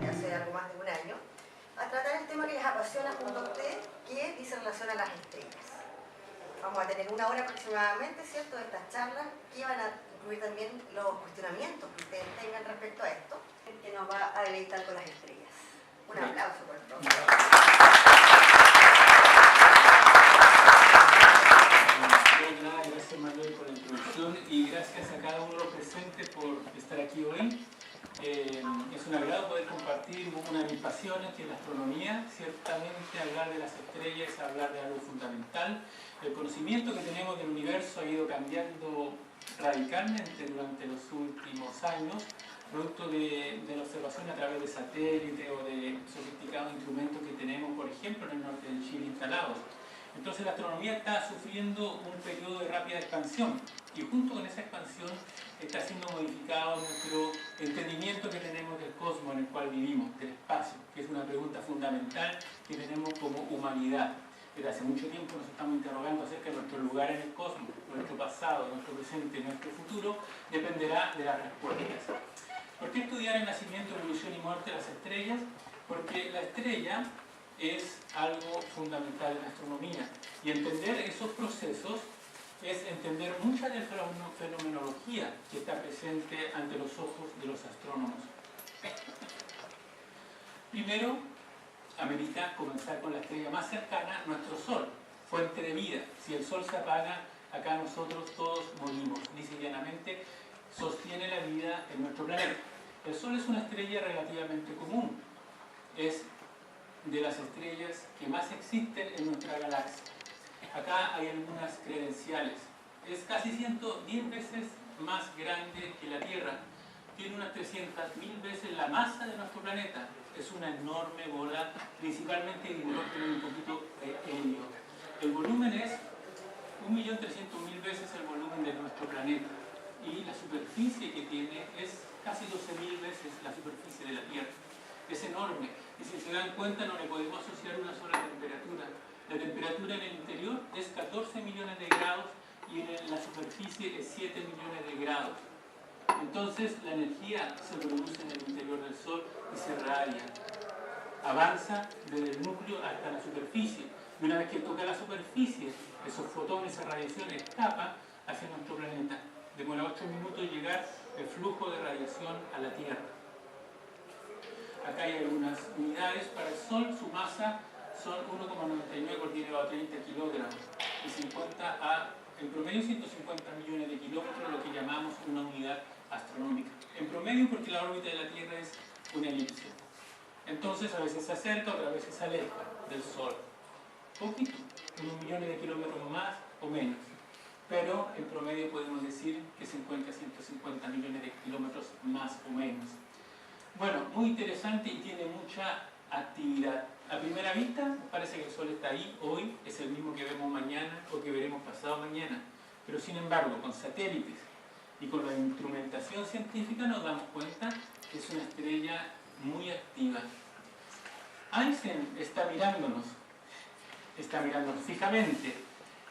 hace algo más de un año, a tratar el tema que les apasiona junto a ustedes, que dice relación a las estrellas. Vamos a tener una hora aproximadamente, ¿cierto?, de estas charlas, que van a incluir también los cuestionamientos que ustedes tengan respecto a esto, que nos va a deleitar con las estrellas. Un aplauso por el profesor. Gracias Manuel por la introducción y gracias a cada uno de los presentes por estar aquí hoy. Es un agrado poder compartir una de mis pasiones, que es la astronomía. Ciertamente hablar de las estrellas es hablar de algo fundamental. El conocimiento que tenemos del universo ha ido cambiando radicalmente durante los últimos años, producto de la observación a través de satélites o de sofisticados instrumentos que tenemos, por ejemplo, en el norte de Chile instalados. Entonces la astronomía está sufriendo un periodo de rápida expansión y junto con esa expansión está siendo modificado nuestro entendimiento que tenemos del cosmos en el cual vivimos, del espacio, que es una pregunta fundamental que tenemos como humanidad. Desde hace mucho tiempo nos estamos interrogando acerca de nuestro lugar en el cosmos, nuestro pasado, nuestro presente y nuestro futuro dependerá de las respuestas. ¿Por qué estudiar el nacimiento, evolución y muerte de las estrellas? Porque la estrella es algo fundamental en la astronomía y entender esos procesos es entender mucha de la fenomenología que está presente ante los ojos de los astrónomos. Primero, amerita comenzar con la estrella más cercana, nuestro Sol, fuente de vida. Si el Sol se apaga, acá nosotros todos morimos. Lisa y llanamente sostiene la vida en nuestro planeta. El Sol es una estrella relativamente común. Es de las estrellas que más existen en nuestra galaxia. Acá hay algunas credenciales. Es casi 110 veces más grande que la Tierra. Tiene unas 300.000 veces la masa de nuestro planeta. Es una enorme bola, principalmente de hidrógeno y un poquito de helio. El volumen es 1.300.000 veces el volumen de nuestro planeta. Y la superficie que tiene es casi 12.000 veces la superficie de la Tierra. Es enorme. Y si se dan cuenta, no le podemos asociar una sola temperatura. La temperatura en el interior es 14 millones de grados y en la superficie es 7 millones de grados. Entonces la energía se produce en el interior del Sol y se radia. Avanza desde el núcleo hasta la superficie. Y una vez que toca la superficie, esos fotones, esa radiación escapa hacia nuestro planeta. Demora 8 minutos llegar el flujo de radiación a la Tierra. Acá hay algunas unidades para el Sol. Su masa son 1,99 por 10 elevado a 30 kilogramos. Y 50 a, en promedio, 150 millones de kilómetros, lo que llamamos una unidad astronómica. En promedio porque la órbita de la Tierra es una elipse. Entonces a veces se acerca, otras veces se aleja del Sol. Poquito, unos millones de kilómetros más o menos. Pero en promedio podemos decir que se encuentra a 150 millones de kilómetros más o menos. Bueno, muy interesante y tiene mucha actividad. A primera vista parece que el Sol está ahí hoy, es el mismo que vemos mañana o que veremos pasado mañana. Pero sin embargo, con satélites y con la instrumentación científica nos damos cuenta que es una estrella muy activa. Einstein está mirándonos fijamente.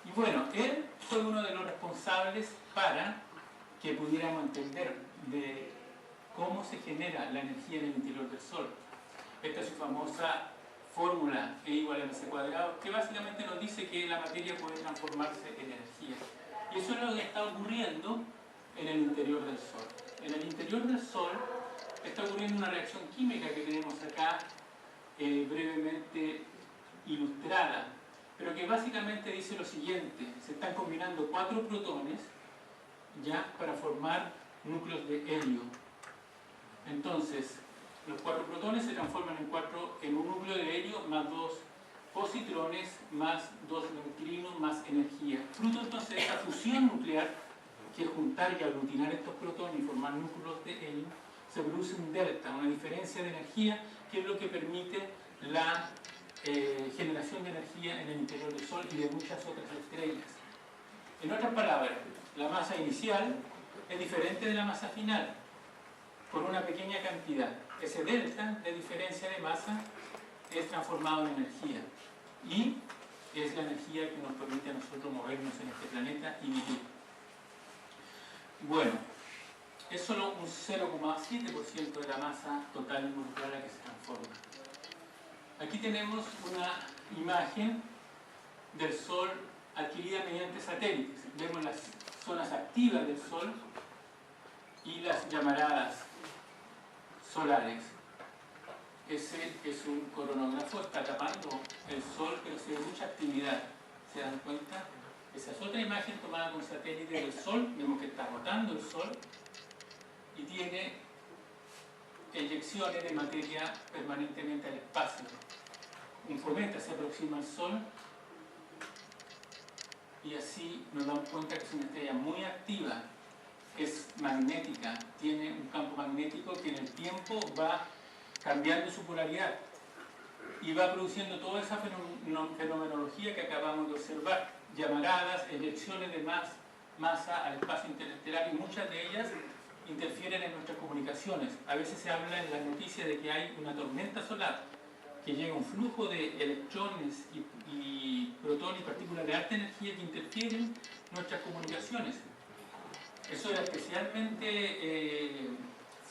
Y bueno, él fue uno de los responsables para que pudiéramos entender de cómo se genera la energía en el interior del Sol. Esta es su famosa fórmula E igual a mc², que básicamente nos dice que la materia puede transformarse en energía. Y eso es lo que está ocurriendo en el interior del Sol. En el interior del Sol está ocurriendo una reacción química que tenemos acá brevemente ilustrada, pero que básicamente dice lo siguiente: se están combinando 4 protones ya para formar núcleos de helio. Entonces, los 4 protones se transforman en un núcleo de helio más 2 positrones más 2 neutrinos más energía. Fruto entonces de esta fusión nuclear, que es juntar y aglutinar estos protones y formar núcleos de helio, se produce un delta, una diferencia de energía, que es lo que permite la generación de energía en el interior del Sol y de muchas otras estrellas. En otras palabras, la masa inicial es diferente de la masa final, por una pequeña cantidad. Ese delta de diferencia de masa es transformado en energía y es la energía que nos permite a nosotros movernos en este planeta y vivir. Bueno, es solo un 0,7% de la masa total molecular la que se transforma. Aquí tenemos una imagen del Sol adquirida mediante satélites. Vemos las zonas activas del Sol y las llamaradas solares. Ese es un coronógrafo, está tapando el Sol, pero se ve mucha actividad. ¿Se dan cuenta? Esa es otra imagen tomada con satélite del Sol. Vemos que está rotando el Sol y tiene eyecciones de materia permanentemente al espacio. Un cometa se aproxima al Sol y así nos damos cuenta que es una estrella muy activa, es magnética, tiene un campo magnético que en el tiempo va cambiando su polaridad y va produciendo toda esa fenomenología que acabamos de observar, llamaradas, eyecciones de masa al espacio interestelar, y muchas de ellas interfieren en nuestras comunicaciones. A veces se habla en las noticias de que hay una tormenta solar, que llega un flujo de electrones y protones y partículas de alta energía que interfieren en nuestras comunicaciones. Eso era especialmente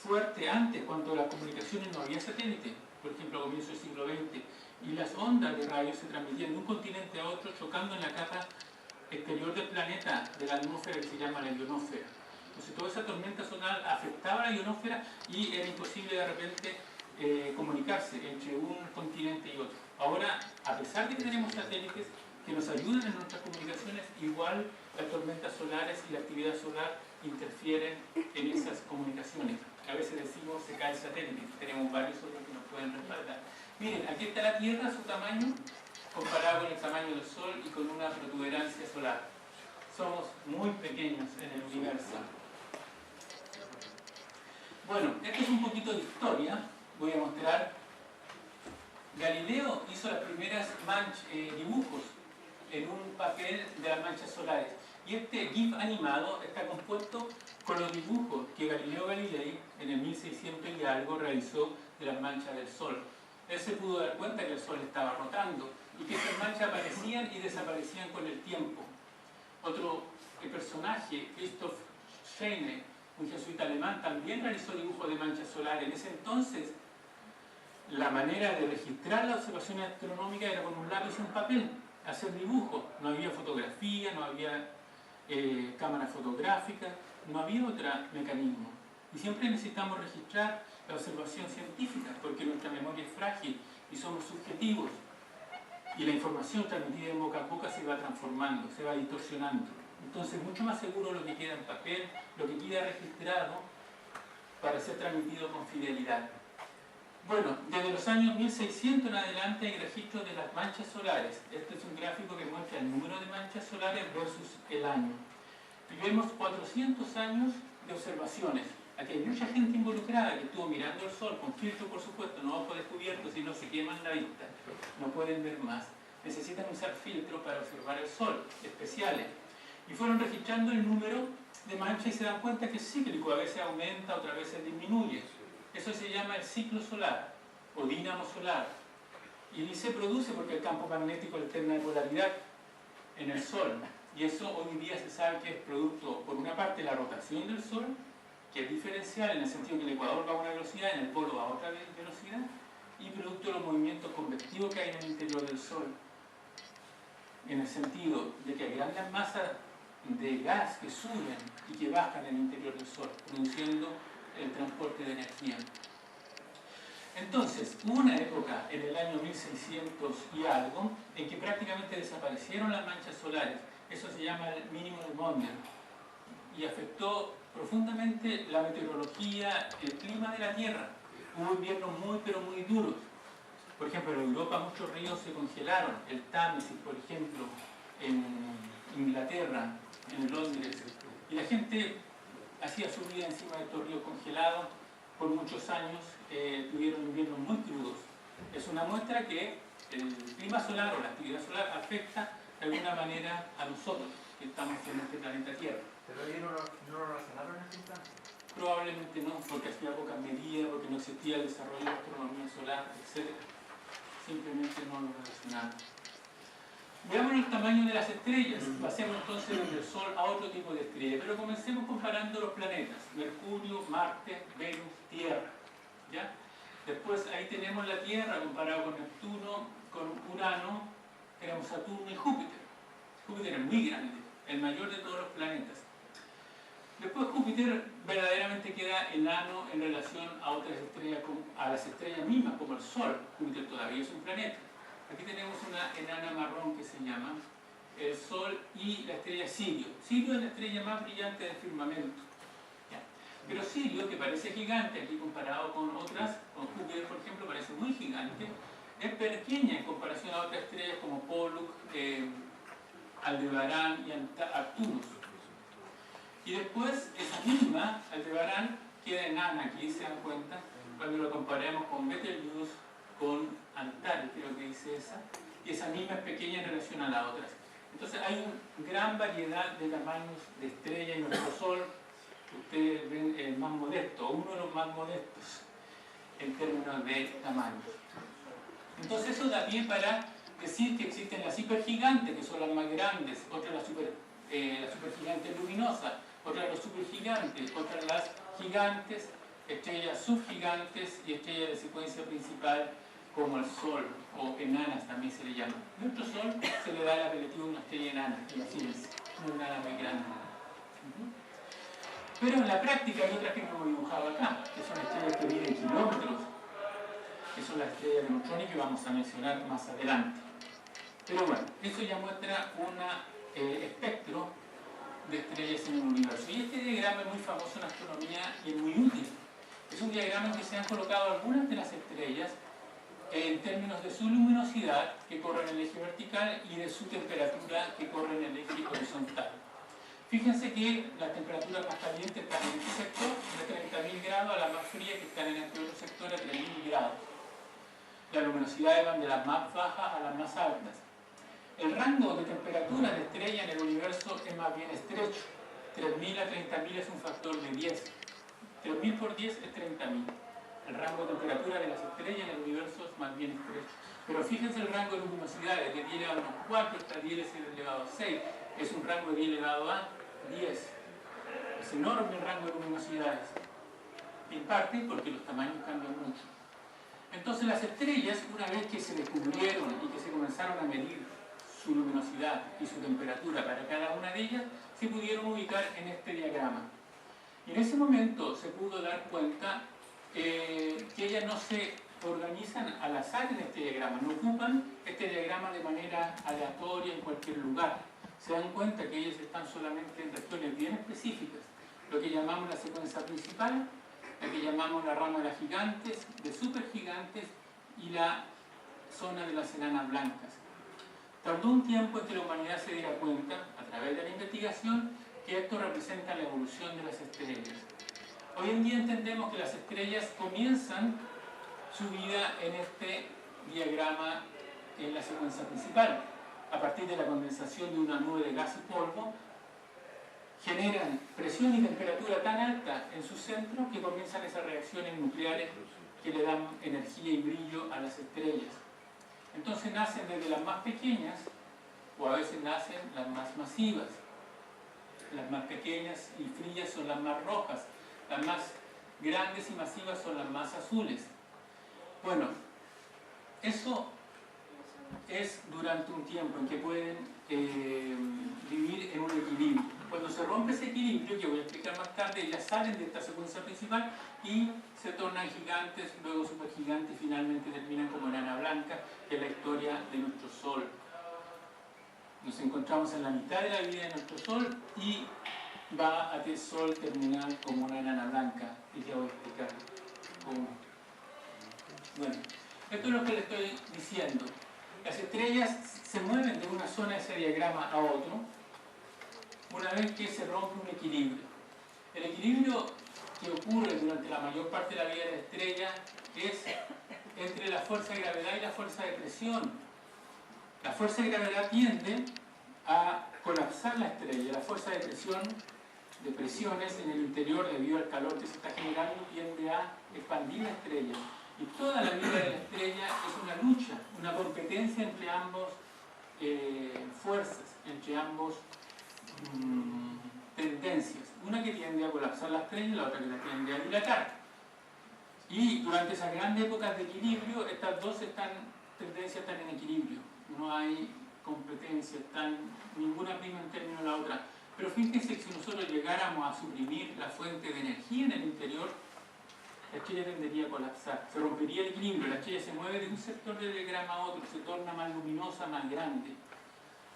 fuerte antes, cuando las comunicaciones no había satélite, por ejemplo a comienzos del siglo XX, y las ondas de radio se transmitían de un continente a otro, chocando en la capa exterior del planeta, de la atmósfera, que se llama la ionosfera. Entonces toda esa tormenta solar afectaba a la ionosfera y era imposible de repente comunicarse entre un continente y otro. Ahora, a pesar de que tenemos satélites que nos ayudan en nuestras comunicaciones, igual las tormentas solares y la actividad solar interfieren en esas comunicaciones. A veces decimos se cae el satélite, tenemos varios otros que nos pueden respaldar. Miren, aquí está la Tierra, su tamaño, comparado con el tamaño del Sol y con una protuberancia solar. Somos muy pequeños en el universo. Bueno, esto es un poquito de historia. Voy a mostrar. Galileo hizo las primeras dibujos en un papel de las manchas solares. Y este GIF animado está compuesto con los dibujos que Galileo Galilei en el 1600 y algo realizó de las manchas del Sol. Él se pudo dar cuenta que el Sol estaba rotando y que esas manchas aparecían y desaparecían con el tiempo. Otro personaje, Christoph Scheiner, un jesuita alemán, también realizó dibujos de manchas solares. En ese entonces, la manera de registrar las observaciones astronómicas era con un lápiz y un papel, hacer dibujos. No había fotografía, no había cámara fotográfica, no había otro mecanismo. Y siempre necesitamos registrar la observación científica, porque nuestra memoria es frágil y somos subjetivos. Y la información transmitida en boca a boca se va transformando, se va distorsionando. Entonces, mucho más seguro lo que queda en papel, lo que queda registrado para ser transmitido con fidelidad. Bueno, desde los años 1600 en adelante hay registros de las manchas solares. Este es un gráfico que muestra el número de manchas solares versus el año. Y vemos 400 años de observaciones. Aquí hay mucha gente involucrada que estuvo mirando el Sol, con filtro por supuesto, no ojo descubierto, si no se queman la vista, no pueden ver más. Necesitan usar filtros para observar el Sol, especiales. Y fueron registrando el número de manchas y se dan cuenta que es cíclico, a veces aumenta, otras veces disminuye. Eso se llama el ciclo solar o dínamo solar. Y se produce porque el campo magnético alterna de polaridad en el Sol. Y eso hoy en día se sabe que es producto, por una parte, de la rotación del Sol, que es diferencial en el sentido que el ecuador va a una velocidad, en el polo va a otra velocidad, y producto de los movimientos convectivos que hay en el interior del Sol. En el sentido de que hay grandes masas de gas que suben y que bajan en el interior del Sol, produciendo el transporte de energía. Entonces, hubo una época en el año 1600 y algo en que prácticamente desaparecieron las manchas solares. Eso se llama el mínimo de Mondrian y afectó profundamente la meteorología, el clima de la Tierra. Hubo inviernos muy pero muy duros. Por ejemplo, en Europa muchos ríos se congelaron. El Támesis, por ejemplo, en Inglaterra, en Londres. Y la gente hacía su vida encima de estos ríos congelados por muchos años. Tuvieron inviernos muy crudos. Es una muestra que el clima solar o la actividad solar afecta de alguna manera a nosotros, que estamos en este planeta Tierra. ¿Pero ellos no lo razonaron en ese instante? Probablemente no, porque hacía pocas medidas, porque no existía el desarrollo de astronomía solar, etc. Simplemente no lo relacionaron. Veamos el tamaño de las estrellas. Pasemos entonces desde el Sol a otro tipo de estrella, pero comencemos comparando los planetas: Mercurio, Marte, Venus, Tierra. ¿Ya? Después ahí tenemos la Tierra comparado con Neptuno, con Urano, tenemos Saturno y Júpiter. Júpiter es muy grande, el mayor de todos los planetas. Después Júpiter verdaderamente queda enano en relación a otras estrellas, a las estrellas mismas, como el Sol. Júpiter todavía es un planeta. Aquí tenemos una enana marrón que se llama el Sol y la estrella Sirio. Sirio es la estrella más brillante del firmamento. ¿Ya? Pero Sirio, que parece gigante aquí comparado con otras, con Júpiter por ejemplo, parece muy gigante, es pequeña en comparación a otras estrellas como Pollux, Aldebarán y Arcturus. Y después esa misma, Aldebarán, queda enana aquí, se dan cuenta, cuando lo comparamos con Betelgeuse, con Antares, creo que dice esa, y esa misma es pequeña en relación a las otras. Entonces hay una gran variedad de tamaños de estrellas y nuestro Sol, ustedes ven el más modesto, uno de los más modestos en términos de tamaño. Entonces eso da pie para decir que existen las hipergigantes, que son las más grandes, otras las supergigantes luminosas, otras los supergigantes, otras las gigantes, estrellas subgigantes y estrellas de secuencia principal como el Sol, o enanas también se le llama. Nuestro Sol se le da el apelativo de una estrella enana, imagínense, una enana muy grande. Pero en la práctica hay otras que no hemos dibujado acá, que son estrellas que miden kilómetros, que son las estrellas de neutrones que vamos a mencionar más adelante. Pero bueno, eso ya muestra un espectro de estrellas en el universo. Y este diagrama es muy famoso en astronomía y es muy útil. Es un diagrama en que se han colocado algunas de las estrellas en términos de su luminosidad, que corre en el eje vertical, y de su temperatura, que corre en el eje horizontal. Fíjense que las temperaturas más calientes están en este sector, de 30.000 grados, a las más frías que están en este otro sector, a 3.000 grados. Las luminosidades van de las más bajas a las más altas. El rango de temperatura de estrella en el universo es más bien estrecho. 3.000 a 30.000 es un factor de 10. 3.000 por 10 es 30.000. El rango de temperatura de las estrellas en el universo es más bien estrecho. Pero fíjense el rango de luminosidades, de 10 elevado a 4 hasta 10 elevado a 6. Es un rango de 10 elevado a 10. Es enorme el rango de luminosidades. En parte porque los tamaños cambian mucho. Entonces las estrellas, una vez que se descubrieron y que se comenzaron a medir su luminosidad y su temperatura para cada una de ellas, se pudieron ubicar en este diagrama. Y en ese momento se pudo dar cuenta que ellas no se organizan al azar en este diagrama, no ocupan este diagrama de manera aleatoria en cualquier lugar. Se dan cuenta que ellas están solamente en regiones bien específicas, lo que llamamos la secuencia principal, la que llamamos la rama de las gigantes, de supergigantes y la zona de las enanas blancas. Tardó un tiempo en que la humanidad se diera cuenta, a través de la investigación, que esto representa la evolución de las estrellas. Hoy en día entendemos que las estrellas comienzan su vida en este diagrama en la secuencia principal. A partir de la condensación de una nube de gas y polvo, generan presión y temperatura tan alta en su centro que comienzan esas reacciones nucleares que le dan energía y brillo a las estrellas. Entonces nacen desde las más pequeñas, o a veces nacen las más masivas. Las más pequeñas y frías son las más rojas, las más grandes y masivas son las más azules. Bueno, eso es durante un tiempo en que pueden vivir en un equilibrio. Cuando se rompe ese equilibrio, que voy a explicar más tarde, ellas salen de esta secuencia principal y se tornan gigantes, luego supergigantes y finalmente terminan como enana blanca, que es la historia de nuestro Sol. Nos encontramos en la mitad de la vida de nuestro Sol y va a el Sol terminar como una enana blanca, y ya voy a explicar cómo. Bueno, esto es lo que le estoy diciendo. Las estrellas se mueven de una zona de ese diagrama a otro una vez que se rompe un equilibrio. El equilibrio que ocurre durante la mayor parte de la vida de la estrella es entre la fuerza de gravedad y la fuerza de presión. La fuerza de gravedad tiende a colapsar la estrella. La fuerza de presiones en el interior, debido al calor que se está generando, tiende a expandir la estrella. Y toda la vida de la estrella es una lucha, una competencia entre ambos fuerzas entre ambos tendencias, una que tiende a colapsar la estrella y la otra que la tiende a dilatar. Y durante esas grandes épocas de equilibrio, estas dos tendencias están en equilibrio, no hay competencia, ninguna prima en términos de la otra. Pero fíjense que si nosotros llegáramos a suprimir la fuente de energía en el interior, la estrella tendería a colapsar, se rompería el equilibrio, la estrella se mueve de un sector del diagrama a otro, se torna más luminosa, más grande,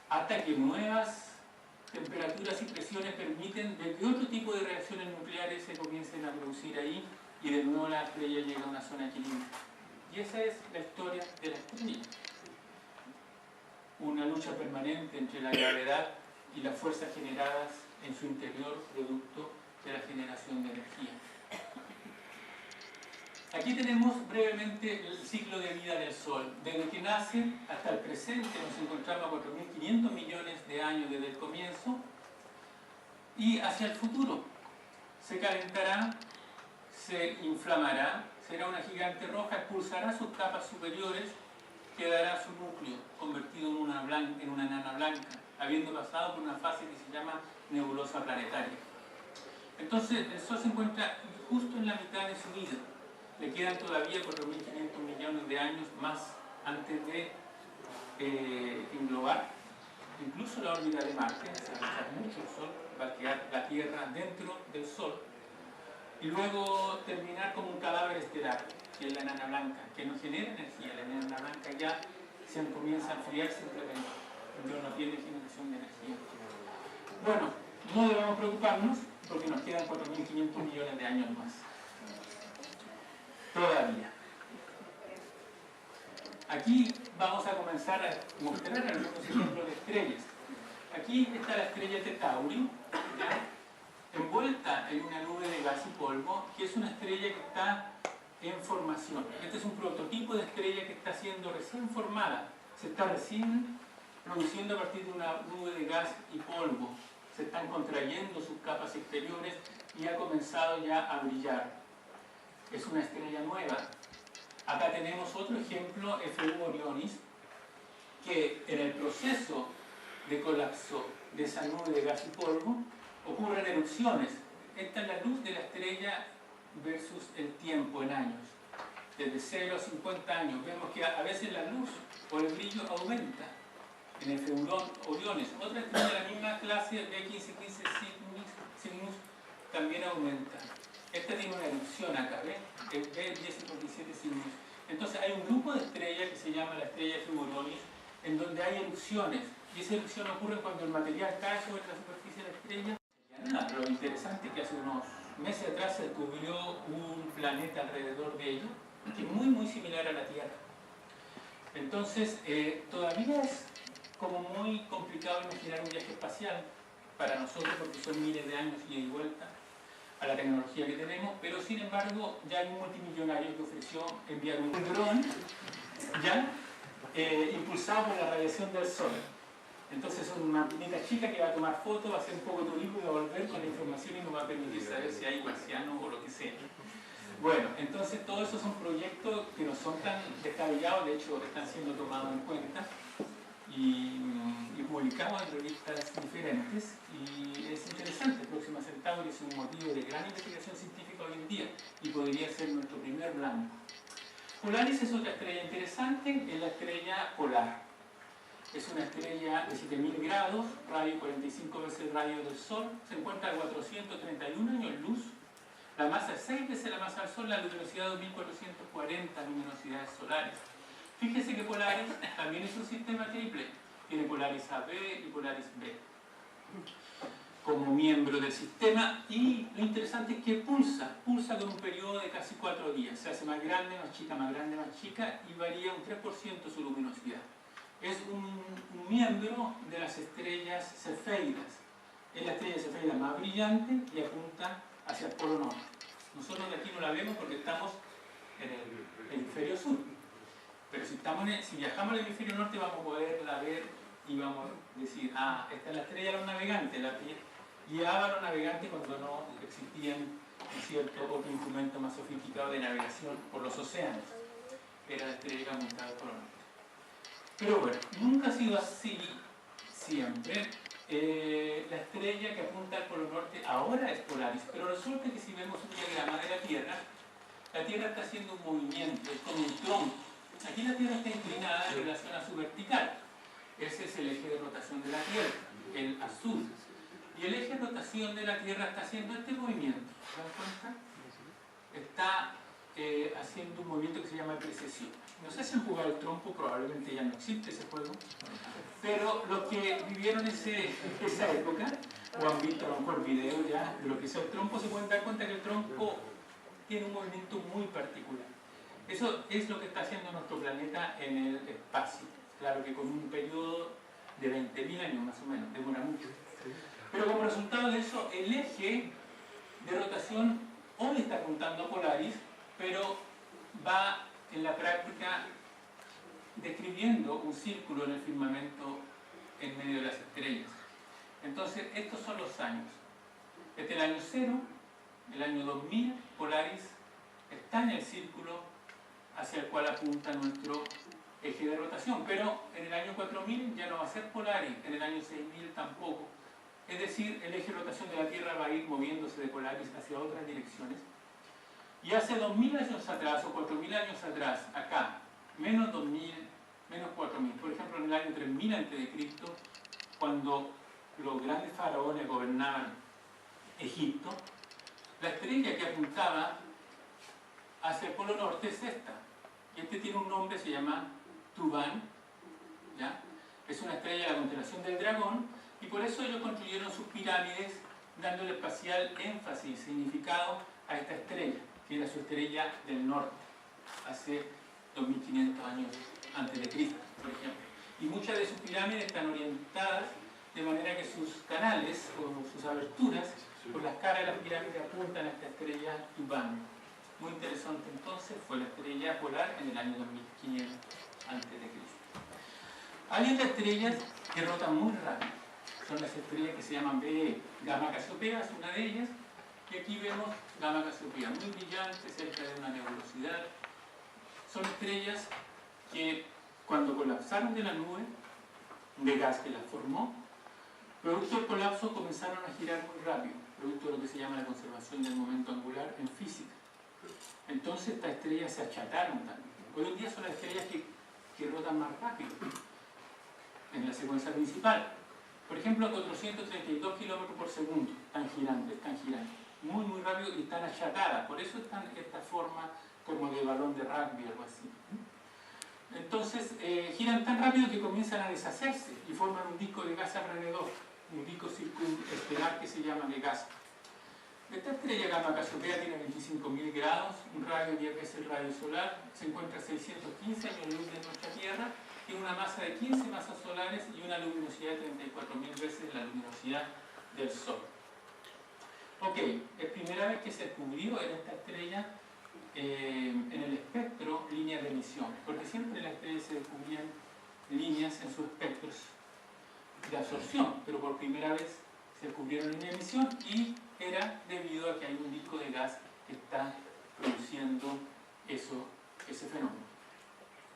hasta que nuevas temperaturas y presiones permiten de que otro tipo de reacciones nucleares se comiencen a producir ahí y de nuevo la estrella llega a una zona de equilibrio. Y esa es la historia de la estrella. Una lucha permanente entre la gravedad y las fuerzas generadas en su interior producto de la generación de energía. Aquí tenemos brevemente el ciclo de vida del Sol. Desde que nace hasta el presente nos encontramos a 4.500 millones de años desde el comienzo y hacia el futuro. Se calentará, se inflamará, será una gigante roja, expulsará sus capas superiores, quedará su núcleo convertido en una enana blanca, habiendo pasado por una fase que se llama nebulosa planetaria. Entonces el Sol se encuentra justo en la mitad de su vida. Le quedan todavía 4.500 millones de años más antes de englobar incluso la órbita de Marte, se va a pasar mucho el Sol, va a quedar la Tierra dentro del Sol y luego terminar como un cadáver estelar, que es la enana blanca, que no genera energía. La enana blanca ya se comienza a enfriar simplemente, pero no tiene generación de energía. Bueno, no debemos preocuparnos porque nos quedan 4.500 millones de años más. Todavía. Aquí vamos a comenzar a mostrar algunos ejemplos de estrellas. Aquí está la estrella T-Tauri, envuelta en una nube de gas y polvo, que es una estrella que está en formación. Este es un prototipo de estrella que está siendo recién formada. Se está recién produciendo a partir de una nube de gas y polvo. Se están contrayendo sus capas exteriores y ha comenzado ya a brillar. Es una estrella nueva. Acá tenemos otro ejemplo, FU Orionis, que en el proceso de colapso de esa nube de gas y polvo ocurren erupciones. Esta es la luz de la estrella versus el tiempo en años. Desde 0 a 50 años vemos que a veces la luz o el brillo aumenta. En FU Orionis, otra estrella de la misma clase, B1515 Cygnus, también aumenta. Esta tiene una erupción acá, ¿ves? El B1057 Cygnus. Entonces hay un grupo de estrellas que se llama la estrella FU Orionis, en donde hay erupciones. Y esa erupción ocurre cuando el material cae sobre la superficie de la estrella. Lo interesante es que hace unos meses atrás se descubrió un planeta alrededor de ella, que es muy similar a la Tierra. Entonces, todavía es como muy complicado imaginar un viaje espacial para nosotros, porque son miles de años ida y vuelta a la tecnología que tenemos, pero sin embargo ya hay un multimillonario que ofreció enviar un dron ya impulsado por la radiación del Sol. Entonces es una maquinita chica que va a tomar fotos, va a hacer un poco de turismo y va a volver con la información y nos va a permitir saber si hay marcianos o lo que sea. Bueno, entonces todos esos son proyectos que no son tan descabellados, de hecho están siendo tomados en cuenta y publicados en revistas diferentes, y es interesante. Próxima Centauri es un motivo de gran investigación científica hoy en día y podría ser nuestro primer blanco. Polaris es otra estrella interesante, es la estrella polar. Es una estrella de 7000 grados, radio 45 veces el radio del Sol, se encuentra a 431 años luz, la masa es 6 veces la masa del Sol, la luminosidad 2440 luminosidades solares. Fíjese que Polaris también es un sistema triple, tiene Polaris AB y Polaris B como miembro del sistema, y lo interesante es que pulsa con un periodo de casi 4 días, se hace más grande, más chica, más grande, más chica, y varía un 3% su luminosidad. Es un miembro de las estrellas cefeidas, es la estrella cefeida más brillante y apunta hacia el polo norte. Nosotros de aquí no la vemos porque estamos en el hemisferio sur, pero si viajamos al hemisferio norte vamos a poderla ver y vamos a decir, ah, esta es la estrella de los navegantes, la guiaba a los navegantes cuando no existían, ¿no es cierto?, otro instrumento más sofisticado de navegación por los océanos. Era la estrella que apuntaba al polo norte. Pero bueno, nunca ha sido así siempre. La estrella que apunta al polo norte ahora es Polaris, pero resulta que si vemos un diagrama de la Tierra está haciendo un movimiento, es como un tronco. Aquí la Tierra está inclinada en relación a su vertical. Ese es el eje de rotación de la Tierra, el azul. Y el eje de rotación de la Tierra está haciendo este movimiento. ¿Se dan cuenta? Está haciendo un movimiento que se llama precesión. No sé si han jugado el trompo, probablemente ya no existe ese juego, pero los que vivieron esa época, o han visto a lo mejor videos ya de lo que es el trompo, se pueden dar cuenta que el trompo tiene un movimiento muy particular. Eso es lo que está haciendo nuestro planeta en el espacio. Claro que con un periodo de 20.000 años más o menos, demora mucho. Pero como resultado de eso, el eje de rotación hoy está apuntando a Polaris, pero va en la práctica describiendo un círculo en el firmamento en medio de las estrellas. Entonces, estos son los años. Este es el año 0, el año 2000, Polaris está en el círculo hacia el cual apunta nuestro eje de rotación, pero en el año 4000 ya no va a ser Polaris, en el año 6000 tampoco. Es decir, el eje de rotación de la Tierra va a ir moviéndose de Polaris hacia otras direcciones. Y hace 2000 años atrás, o 4000 años atrás, acá, menos 2000, menos 4000, por ejemplo en el año 3000 a.C., cuando los grandes faraones gobernaban Egipto, la estrella que apuntaba hacia el polo norte es esta. Y este tiene un nombre, se llama Tuban, ¿ya? Es una estrella de la constelación del dragón, y por eso ellos construyeron sus pirámides dándole espacial énfasis, significado a esta estrella, que era su estrella del norte, hace 2500 años antes de Cristo, por ejemplo. Y muchas de sus pirámides están orientadas de manera que sus canales o sus aberturas por las caras de las pirámides apuntan a esta estrella Tuban. Muy interesante entonces, fue la estrella polar en el año 2500 antes de Cristo. Hay otras estrellas que rotan muy rápido. Son las estrellas que se llaman BE. Gamma Cassiopea es una de ellas. Y aquí vemos Gamma Cassiopea, muy brillante, cerca de una nebulosidad. Son estrellas que cuando colapsaron de la nube de gas que las formó, producto del colapso comenzaron a girar muy rápido, producto de lo que se llama la conservación del momento angular en física. Entonces estas estrellas se achataron también. Hoy en día son las estrellas que rotan más rápido en la secuencia principal. Por ejemplo, a 432 kilómetros por segundo están girando, muy muy rápido y están achatadas, por eso están en esta forma como de balón de rugby o algo así. Entonces giran tan rápido que comienzan a deshacerse y forman un disco de gas alrededor, un disco circunestelar que se llama de gas. Esta estrella Gamma Cassiopea tiene 25.000 grados, un radio 10 veces el radio solar, se encuentra a 615 años luz de nuestra Tierra, tiene una masa de 15 masas solares y una luminosidad de 34.000 veces la luminosidad del Sol. Ok, es primera vez que se descubrió en esta estrella en el espectro líneas de emisión, porque siempre en la estrella se descubrían líneas en sus espectros de absorción, pero por primera vez se descubrieron líneas de emisión y era debido a que hay un disco de gas que está produciendo ese fenómeno.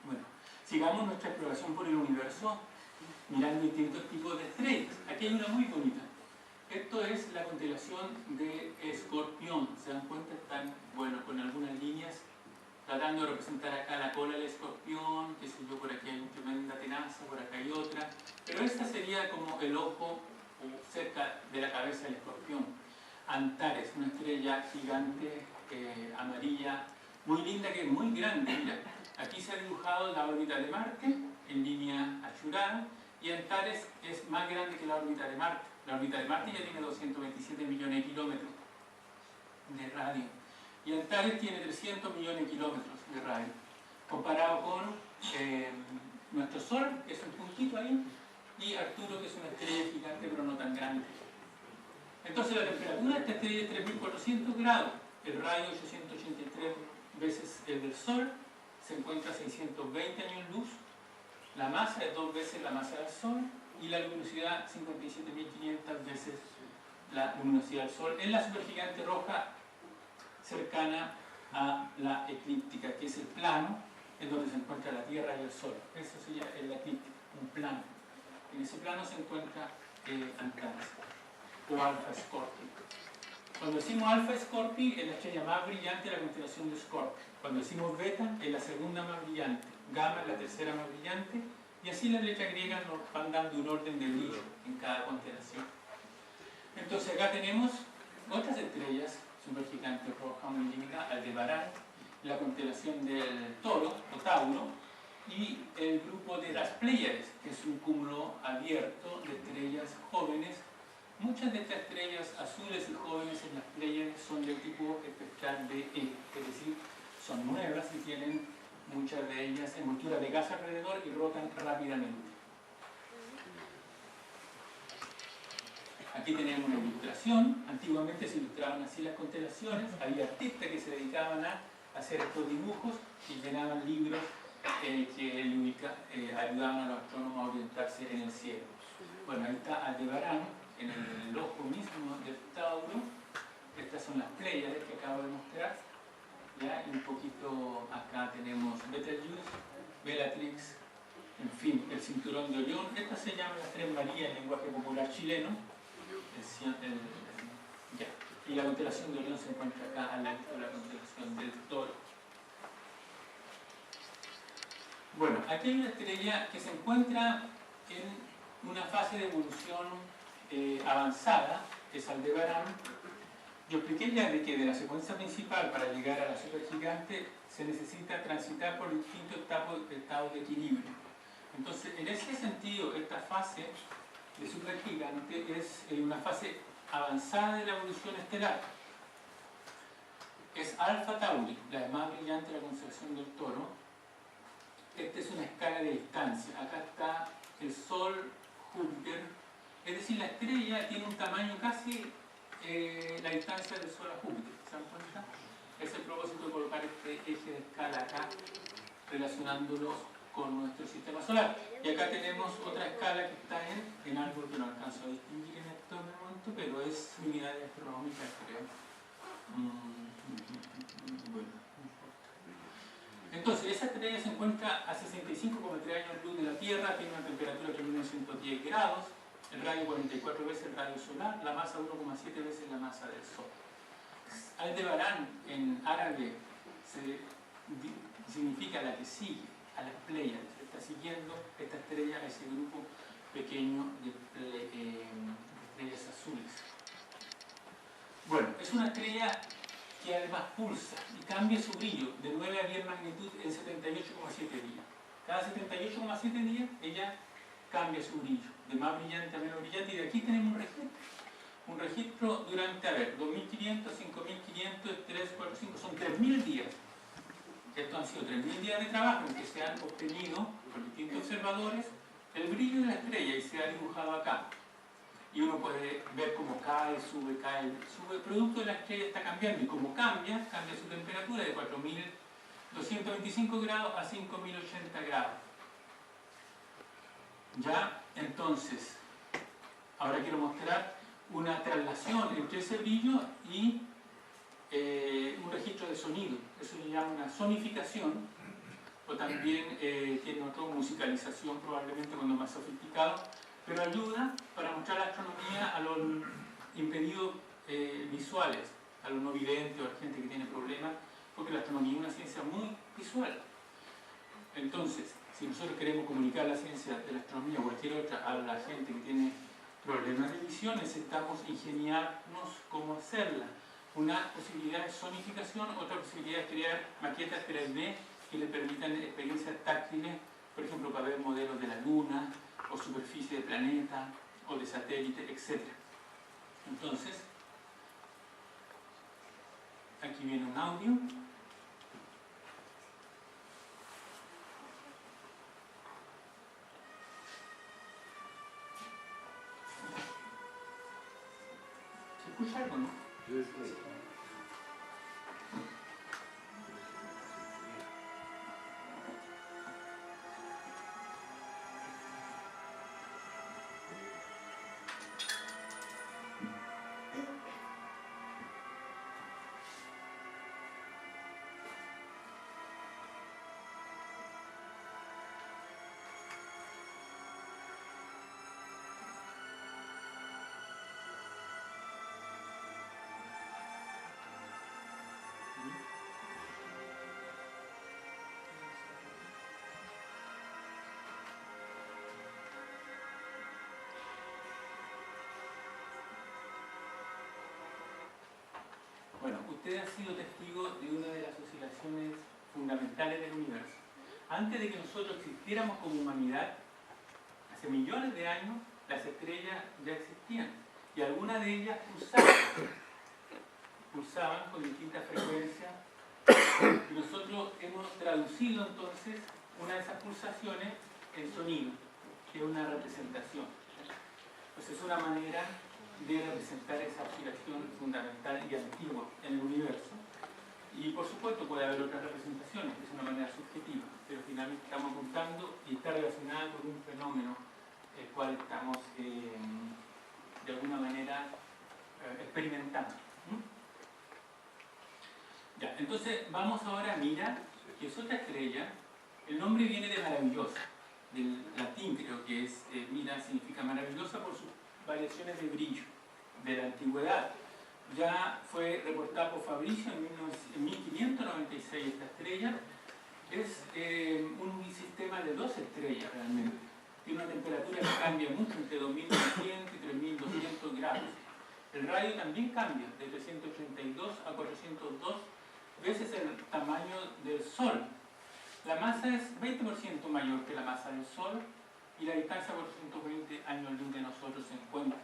Bueno, sigamos nuestra exploración por el universo mirando distintos tipos de estrellas. Aquí hay una muy bonita. Esto es la constelación de Escorpión. ¿Se dan cuenta? Están, bueno, con algunas líneas tratando de representar acá la cola del escorpión, qué sé yo, por aquí hay una tremenda tenaza, por acá hay otra. Pero esta sería como el ojo cerca de la cabeza del escorpión. Antares, una estrella gigante, amarilla, muy linda, que es muy grande. Mira, aquí se ha dibujado la órbita de Marte en línea achurada, y Antares es más grande que la órbita de Marte. La órbita de Marte ya tiene 227 millones de kilómetros de radio, y Antares tiene 300 millones de kilómetros de radio, comparado con nuestro Sol, que es un puntito ahí, y Arturo, que es una estrella gigante pero no tan grande. Entonces la temperatura de esta estrella es 3400 grados, el radio 883 veces el del Sol, se encuentra a 620 años luz, la masa es 2 veces la masa del Sol y la luminosidad 57.500 veces la luminosidad del Sol en la supergigante roja cercana a la eclíptica, que es el plano en donde se encuentra la Tierra y el Sol. Eso sería el eclíptico, un plano. En ese plano se encuentra Antares o Alpha Scorpii. Cuando decimos Alpha Scorpii es la estrella más brillante de la constelación de Scorpio. Cuando decimos Beta es la segunda más brillante, Gamma es la tercera más brillante, y así las letras griegas nos van dando un orden de brillo en cada constelación. Entonces acá tenemos otras estrellas supergigantes rojas muy limitadas, Aldebarán, la constelación del Toro o Tauro, y el grupo de las Pléyades, que es un cúmulo abierto de estrellas jóvenes. Muchas de estas estrellas azules y jóvenes en las Pléyades son del tipo espectral de E, es decir, son nuevas y tienen muchas de ellas envolturas de gas alrededor y rotan rápidamente. Aquí tenemos una ilustración. Antiguamente se ilustraban así las constelaciones. Había artistas que se dedicaban a hacer estos dibujos y llenaban libros que ayudaban a los astrónomos a orientarse en el cielo. Bueno, ahí está Aldebarán, en el ojo mismo del Tauro. Estas son las Pléyades que acabo de mostrar. ¿Ya? Y un poquito acá tenemos Betelgeuse, Bellatrix, en fin, el cinturón de Orión. Estas se llaman las Tres Marías en lenguaje popular chileno. Ya. Y la constelación de Orión se encuentra acá al lado de la constelación del Toro. Bueno, aquí hay una estrella que se encuentra en una fase de evolución avanzada, que es Aldebarán. Yo expliqué ya de que de la secuencia principal para llegar a la supergigante se necesita transitar por distintos estados de equilibrio. Entonces, en ese sentido, esta fase de supergigante es una fase avanzada de la evolución estelar. Es Alpha Tauri, la más brillante de la constelación del Toro. Esta es una escala de distancia. Acá está el Sol, Júpiter. Es decir, la estrella tiene un tamaño casi la distancia del Sol a Júpiter. ¿Se dan cuenta? Es el propósito de colocar este eje de escala acá, relacionándolos con nuestro sistema solar. Y acá tenemos otra escala que está en algo que no alcanzo a distinguir en este momento, pero es unidades astronómicas, creo. Bueno, no importa. Entonces, esa estrella se encuentra a 65,3 años luz de la Tierra, tiene una temperatura que mide 110 grados, el radio 44 veces el radio solar, la masa 1,7 veces la masa del Sol. Aldebarán en árabe significa la que sigue, a las Pléyades. Está siguiendo esta estrella a ese grupo pequeño de estrellas azules. Bueno, es una estrella que además pulsa y cambia su brillo de 9 a 10 magnitud en 78,7 días. Cada 78,7 días ella cambia su brillo, de más brillante a menos brillante, y de aquí tenemos un registro durante, a ver, 2500, 5500, 3, 4, 5, son 3000 días. Estos han sido 3000 días de trabajo en que se han obtenido por distintos observadores el brillo de la estrella y se ha dibujado acá. Y uno puede ver cómo cae, sube, el producto de la estrella está cambiando, y como cambia su temperatura de 4225 grados a 5080 grados. Ya, entonces, ahora quiero mostrar una traslación entre ese brillo y un registro de sonido. Eso se llama una sonificación, o también tiene otra musicalización, probablemente cuando más sofisticado, pero ayuda para mostrar la astronomía a los impedidos visuales, a los no videntes o a la gente que tiene problemas, porque la astronomía es una ciencia muy visual. Entonces, si nosotros queremos comunicar la ciencia de la astronomía o cualquier otra a la gente que tiene problemas de visión, necesitamos ingeniarnos cómo hacerla. Una posibilidad es sonificación, otra posibilidad es crear maquetas 3D que le permitan experiencias táctiles, por ejemplo, para ver modelos de la Luna, o superficie de planeta, o de satélite, etc. Entonces, aquí viene un audio. ¿Se escucha algo, no? Sí. Bueno, ustedes han sido testigos de una de las oscilaciones fundamentales del universo. Antes de que nosotros existiéramos como humanidad, hace millones de años, las estrellas ya existían. Y algunas de ellas pulsaban con distintas frecuencias. Y nosotros hemos traducido entonces una de esas pulsaciones en sonido, que es una representación. Pues es una manera de representar esa oscilación fundamental y antigua en el universo. Y por supuesto puede haber otras representaciones, que es una manera subjetiva, pero finalmente estamos apuntando y está relacionada con un fenómeno el cual estamos de alguna manera experimentando. Ya, entonces vamos ahora a Mira, que es otra estrella. El nombre viene de maravillosa, del latín creo que es, Mira significa maravillosa por sus variaciones de brillo, de la antigüedad. Ya fue reportada por Fabricio en 1596 esta estrella. Es un sistema de 2 estrellas realmente. Tiene una temperatura que cambia mucho entre 2900 y 3200 grados. El radio también cambia de 382 a 402 veces el tamaño del Sol. La masa es 20% mayor que la masa del Sol y la distancia por 120 años luz de nosotros se encuentra.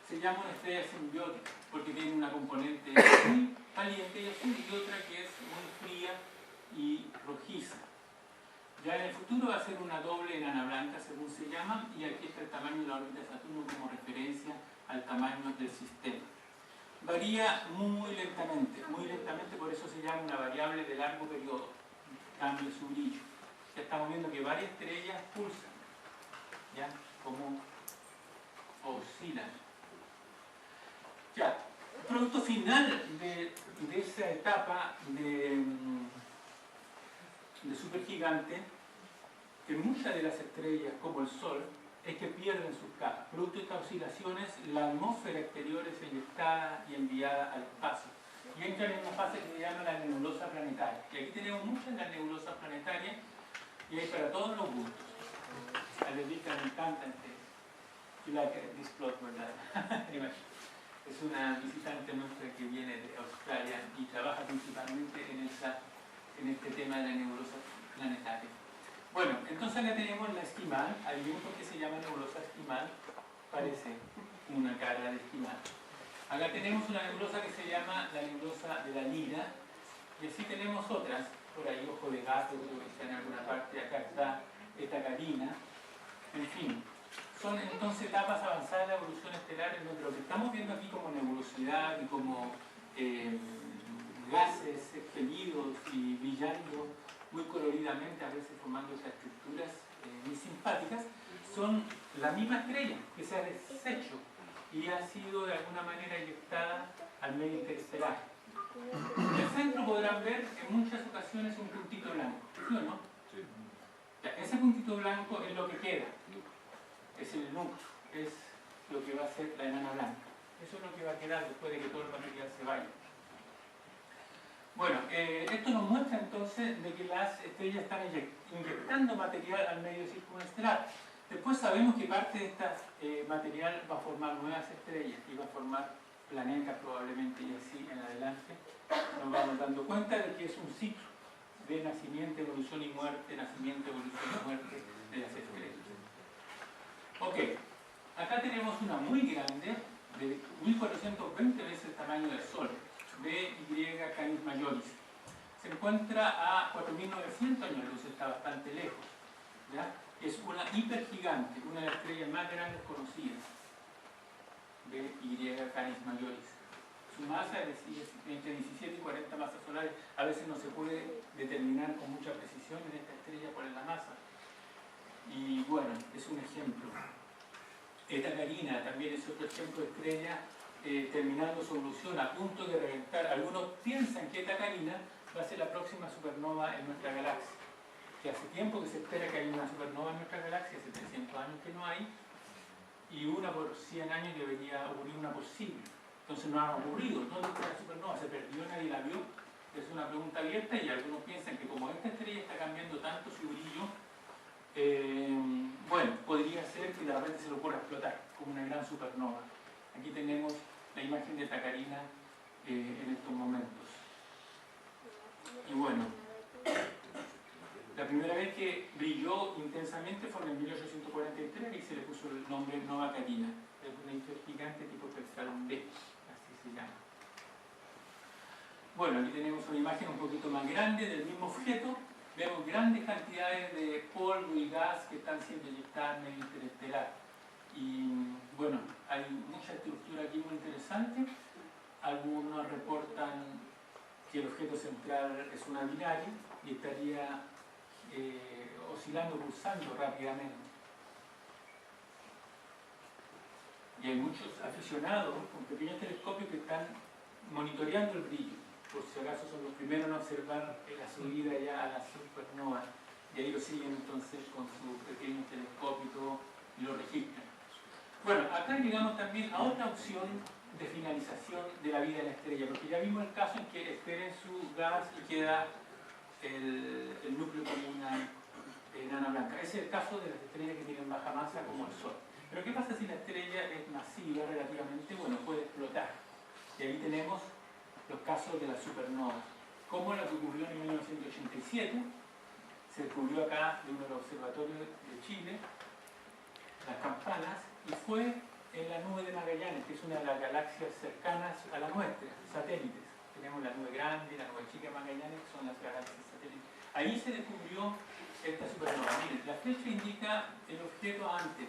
Se llama una estrella simbiótica porque tiene una componente muy caliente y azul y otra que es muy fría y rojiza. Ya en el futuro va a ser una doble enana blanca según se llama, y aquí está el tamaño de la órbita de Saturno como referencia al tamaño del sistema. Varía muy lentamente, por eso se llama una variable de largo periodo, cambia su brillo. Ya estamos viendo que varias estrellas pulsan, ¿ya? Como oscilan. Ya, el producto final de esa etapa de supergigante, que muchas de las estrellas, como el Sol, es que pierden sus capas. Producto de estas oscilaciones, la atmósfera exterior es eyectada y enviada al espacio. Y entran en una fase que se llama la nebulosa planetaria. Y aquí tenemos muchas de las nebulosas planetarias, y hay para todos los gustos. A Levita me encanta you like this plot, ¿verdad? Es una visitante nuestra que viene de Australia y trabaja principalmente en este tema de la nebulosa planetaria. Bueno, entonces acá tenemos la esquimal. Hay un por qué se llama nebulosa esquimal, parece una cara de esquimal. Acá tenemos una nebulosa que se llama la nebulosa de la Lira, y así tenemos otras, por ahí Ojo de Gato, creo que está en alguna parte, acá está Eta Carina, en fin. Son entonces etapas avanzadas de la evolución estelar en donde lo que estamos viendo aquí como nebulosidad y como gases expelidos y brillando muy coloridamente, a veces formando esas estructuras muy simpáticas, son la misma estrella que se ha deshecho y ha sido de alguna manera inyectada al medio interestelar. En el centro podrán ver en muchas ocasiones un puntito blanco, ¿sí o no? Sí. Ya, ese puntito blanco es lo que queda, es el núcleo, es lo que va a ser la enana blanca. Eso es lo que va a quedar después de que todo el material se vaya. Bueno, esto nos muestra entonces de que las estrellas están inyectando material al medio circunestelar. Después sabemos que parte de este material va a formar nuevas estrellas y va a formar planetas probablemente, y así en adelante nos vamos dando cuenta de que es un ciclo de nacimiento, evolución y muerte, nacimiento, evolución y muerte de las estrellas. Ok, acá tenemos una muy grande, de 1420 veces el tamaño del Sol, BY Canis Majoris. Se encuentra a 4900 años luz, está bastante lejos, ¿ya? Es una hipergigante, una de las estrellas más grandes conocidas, BY Canis Majoris. Su masa es entre 17 y 40 masas solares. A veces no se puede determinar con mucha precisión en esta estrella cuál es la masa. Y bueno, es un ejemplo. Eta Carina también es otro ejemplo de estrella terminando su evolución, a punto de reventar. Algunos piensan que Eta Carina va a ser la próxima supernova en nuestra galaxia. Que hace tiempo que se espera que haya una supernova en nuestra galaxia, hace 300 años que no hay, y una por 100 años debería ocurrir una por siglo. Entonces no ha ocurrido. ¿Dónde está la supernova? ¿Se perdió? ¿Nadie la vio? Es una pregunta abierta, y algunos piensan que como esta estrella está cambiando tanto su brillo, bueno, podría ser que de repente se le ocurra explotar como una gran supernova. Aquí tenemos la imagen de Eta Carina en estos momentos. Y bueno, la primera vez que brilló intensamente fue en el 1843 y se le puso el nombre Nova Carina. Es una esfera gigante tipo Persal B, así se llama. Bueno, aquí tenemos una imagen un poquito más grande del mismo objeto. Vemos grandes cantidades de polvo y gas que están siendo eyectadas en el interestelar. Y bueno, hay mucha estructura aquí muy interesante. Algunos reportan que el objeto central es una binaria y estaría oscilando, pulsando rápidamente. Y hay muchos aficionados con pequeños telescopios que están monitoreando el brillo, por si acaso son los primeros en observar la subida ya a la supernova, y ahí lo siguen entonces con su pequeño telescopio y lo registran. Bueno, acá llegamos también a otra opción de finalización de la vida de la estrella, porque ya vimos el caso en que esperen su gas y queda el núcleo como una enana blanca. Ese es el caso de las estrellas que tienen baja masa como el Sol. Pero ¿qué pasa si la estrella es masiva relativamente? Bueno, puede explotar. Y ahí tenemos los casos de las supernovas, como la que ocurrió en 1987, se descubrió acá de uno de los observatorios de Chile, las Campanas, y fue en la nube de Magallanes, que es una de las galaxias cercanas a la nuestra, satélites. Tenemos la nube grande y la nube chica de Magallanes, que son las galaxias satélites. Ahí se descubrió esta supernova. Miren, la flecha indica el objeto antes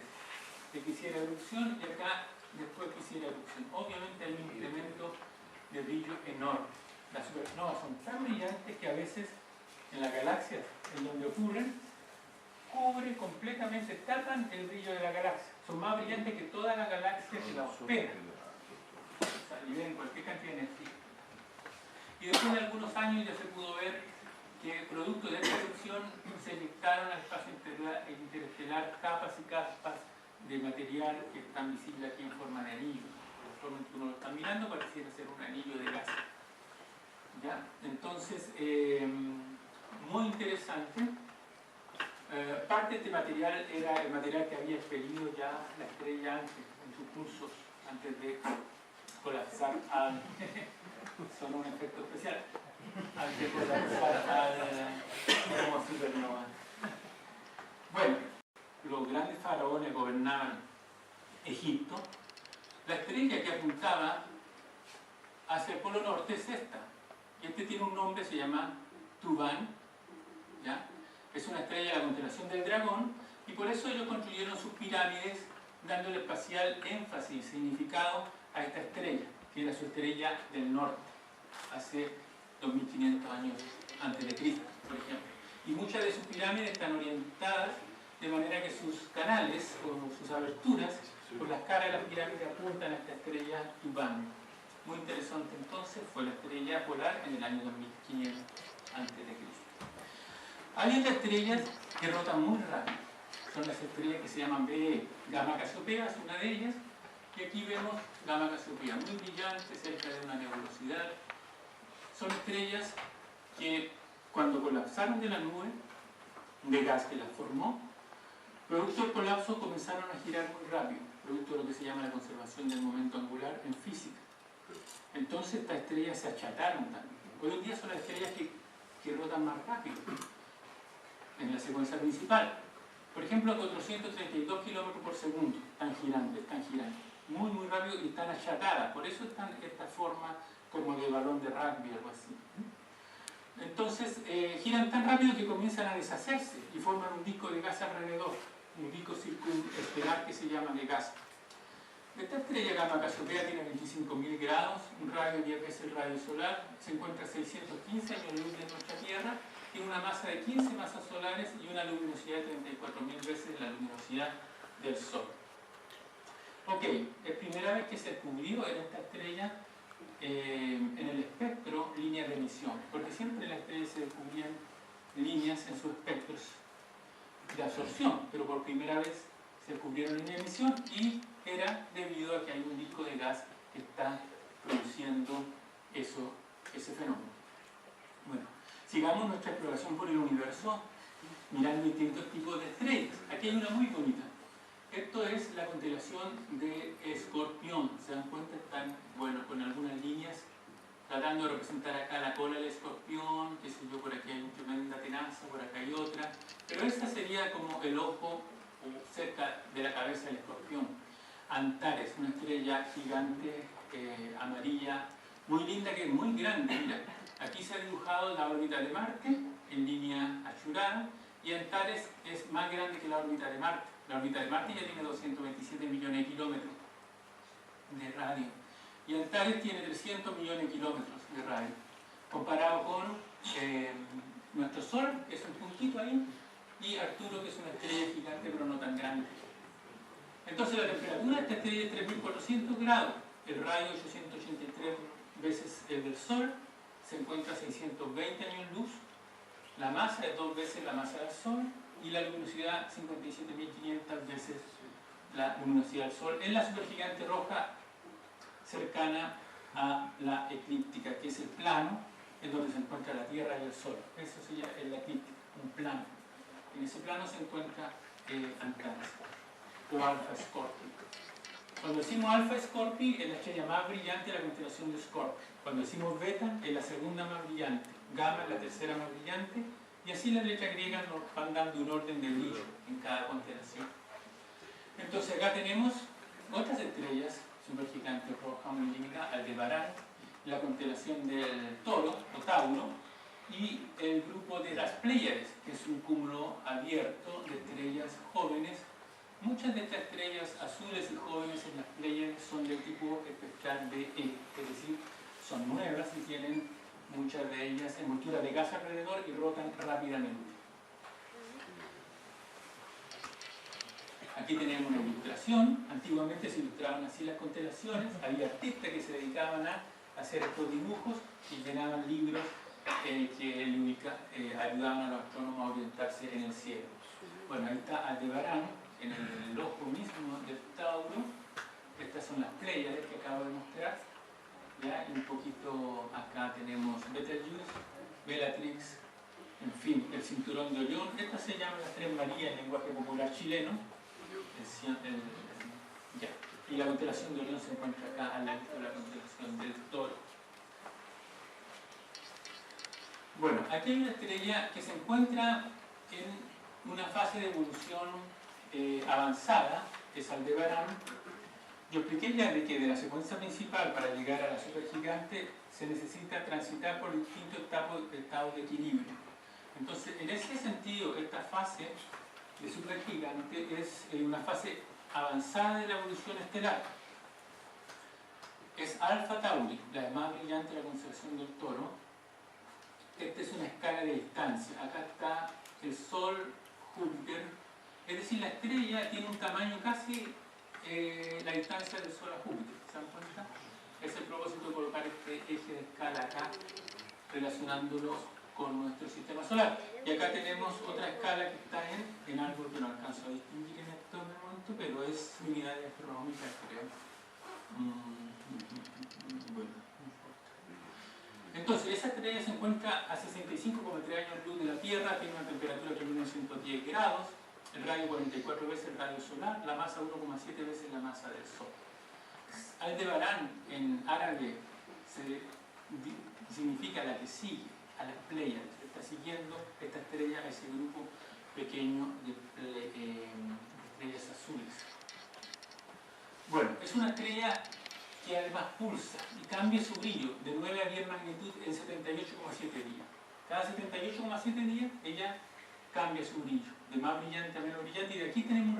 de que hiciera erupción y acá después que hiciera erupción. Obviamente hay un incremento de brillo enorme. Las supernovas son tan brillantes que a veces en las galaxias en donde ocurren, cubre completamente, tapan el brillo de la galaxia. Son más brillantes que toda la galaxia que la hospeda. O sea, liberan cualquier cantidad de energía. Y después de algunos años ya se pudo ver que producto de esta erupción se eyectaron al espacio interestelar capas y capas de material que están visibles aquí en forma de anillo. De la forma en que uno lo está mirando pareciera ser un anillo de gas. ¿Ya? Entonces, muy interesante. Parte de este material era el material que había expelido ya la estrella antes, en sus pulsos, antes de colapsar al... Son un efecto especial. Antes de colapsar como supernova. Bueno, los grandes faraones gobernaban Egipto. La estrella que apuntaba hacia el polo norte es esta. Y este tiene un nombre, se llama Tuban, ¿ya? Es una estrella de la constelación del dragón y por eso ellos construyeron sus pirámides dándole espacial énfasis y significado a esta estrella, que era su estrella del norte, hace 2500 años antes de Cristo, por ejemplo. Y muchas de sus pirámides están orientadas de manera que sus canales o sus aberturas por las caras de las pirámides apuntan a esta estrella Tuban. Muy interesante entonces fue la estrella polar en el año 2500 antes de Cristo. Hay otras estrellas que rotan muy rápido. Son las estrellas que se llaman BE. Gamma Cassiopea es una de ellas. Y aquí vemos Gamma Cassiopea, muy brillante, cerca de una nebulosidad. Son estrellas que cuando colapsaron de la nube de gas que las formó, producto del colapso comenzaron a girar muy rápido, producto de lo que se llama la conservación del momento angular en física. Entonces estas estrellas se achataron también. Hoy en día son las estrellas que rotan más rápido en la secuencia principal. Por ejemplo, a 432 kilómetros por segundo están girando. Muy, muy rápido y están achatadas. Por eso están esta forma como de balón de rugby o algo así. Entonces, giran tan rápido que comienzan a deshacerse y forman un disco de gas alrededor. Un disco circunestelar que se llama de gas. Esta estrella Gamma Cassiopea tiene 25.000 grados, un radio 10 veces el radio solar, se encuentra a 615 años luz de nuestra Tierra, tiene una masa de 15 masas solares y una luminosidad de 34.000 veces la luminosidad del Sol. Ok, es primera vez que se descubrió en esta estrella en el espectro líneas de emisión, porque siempre en la estrella se descubrían líneas en sus espectros de absorción, pero por primera vez se descubrieron líneas de emisión y era debido a que hay un disco de gas que está produciendo ese fenómeno. Bueno, sigamos nuestra exploración por el universo mirando distintos tipos de estrellas. Aquí hay una muy bonita. Esto es la constelación de Escorpión. ¿Se dan cuenta? Están, bueno, con algunas líneas tratando de representar acá la cola del escorpión, qué sé yo, por aquí hay una tremenda tenaza, por acá hay otra, pero esta sería como el ojo cerca de la cabeza del escorpión. Antares, una estrella gigante amarilla, muy linda, que es muy grande. Mira, aquí se ha dibujado la órbita de Marte en línea achurada, y Antares es más grande que la órbita de Marte. La órbita de Marte ya tiene 227 millones de kilómetros de radio, y Antares tiene 300 millones de kilómetros de radio, comparado con nuestro Sol, que es un puntito ahí, y Arturo, que es una estrella gigante pero no tan grande. Entonces la temperatura de esta estrella es 3400 grados, el radio 883 veces el del Sol, se encuentra a 620 años luz, la masa es 2 veces la masa del Sol, y la luminosidad 57.500 veces la luminosidad del Sol, en la supergigante roja cercana a la eclíptica, que es el plano en donde se encuentra la Tierra y el Sol. Eso sería la eclíptica, un plano. En ese plano se encuentra Antares, o Alpha Scorpii. Cuando decimos Alpha Scorpii, es la estrella más brillante de la constelación de Scorpio. Cuando decimos Beta, es la segunda más brillante. Gamma es la tercera más brillante. Y así las letras griegas nos van dando un orden de brillo en cada constelación. Entonces acá tenemos otras estrellas supergigantes rojas muy lindas: Aldebarán, la constelación del Toro o Tauro, y el grupo de las Pléyades, que es un cúmulo abierto de estrellas jóvenes. Muchas de estas estrellas azules y jóvenes en las Pléyades son del tipo espectral de E, es decir, son nuevas y tienen muchas de ellas envolturas de gas alrededor y rotan rápidamente. Aquí tenemos una ilustración. Antiguamente se ilustraban así las constelaciones, había artistas que se dedicaban a hacer estos dibujos y llenaban libros que ayudaban a los astrónomos a orientarse en el cielo. Bueno, ahí está Aldebarán, en el ojo mismo del Tauro. Estas son las Pléyades que acabo de mostrar. ¿Ya? Y un poquito acá tenemos Betelgeuse, Bellatrix, en fin, el cinturón de Orión. Estas se llaman las Tres Marías en lenguaje popular chileno. Ya. Y la constelación de Orión se encuentra acá al lado de la constelación del Toro. Bueno, aquí hay una estrella que se encuentra en una fase de evolución avanzada, que es Aldebarán. Yo expliqué ya de que de la secuencia principal para llegar a la supergigante se necesita transitar por distintos estados de equilibrio. Entonces, en ese sentido, esta fase de supergigante es una fase avanzada de la evolución estelar. Es Alpha Tauri, la más brillante de la constelación del Toro. Esta es una escala de distancia. Acá está el Sol, Júpiter. Es decir, la estrella tiene un tamaño casi la distancia del Sol a Júpiter. ¿Se dan cuenta? Es el propósito de colocar este eje de escala acá, relacionándolo con nuestro sistema solar. Y acá tenemos otra escala que está en algo que no alcanzo a distinguir en este momento, pero es unidades astronómicas, creo. Bueno, no importa. Entonces, esa estrella se encuentra a 65,3 años luz de la Tierra, tiene una temperatura de 1910 grados, el radio 44 veces el radio solar, la masa 1,7 veces la masa del Sol. Aldebarán en árabe significa la que sigue, a las Pléyades. Está siguiendo esta estrella a ese grupo pequeño de estrellas azules. Bueno, es una estrella que además pulsa y cambia su brillo de 9 a 10 magnitud en 78,7 días. Cada 78,7 días ella cambia su brillo, de más brillante a menos brillante, y de aquí tenemos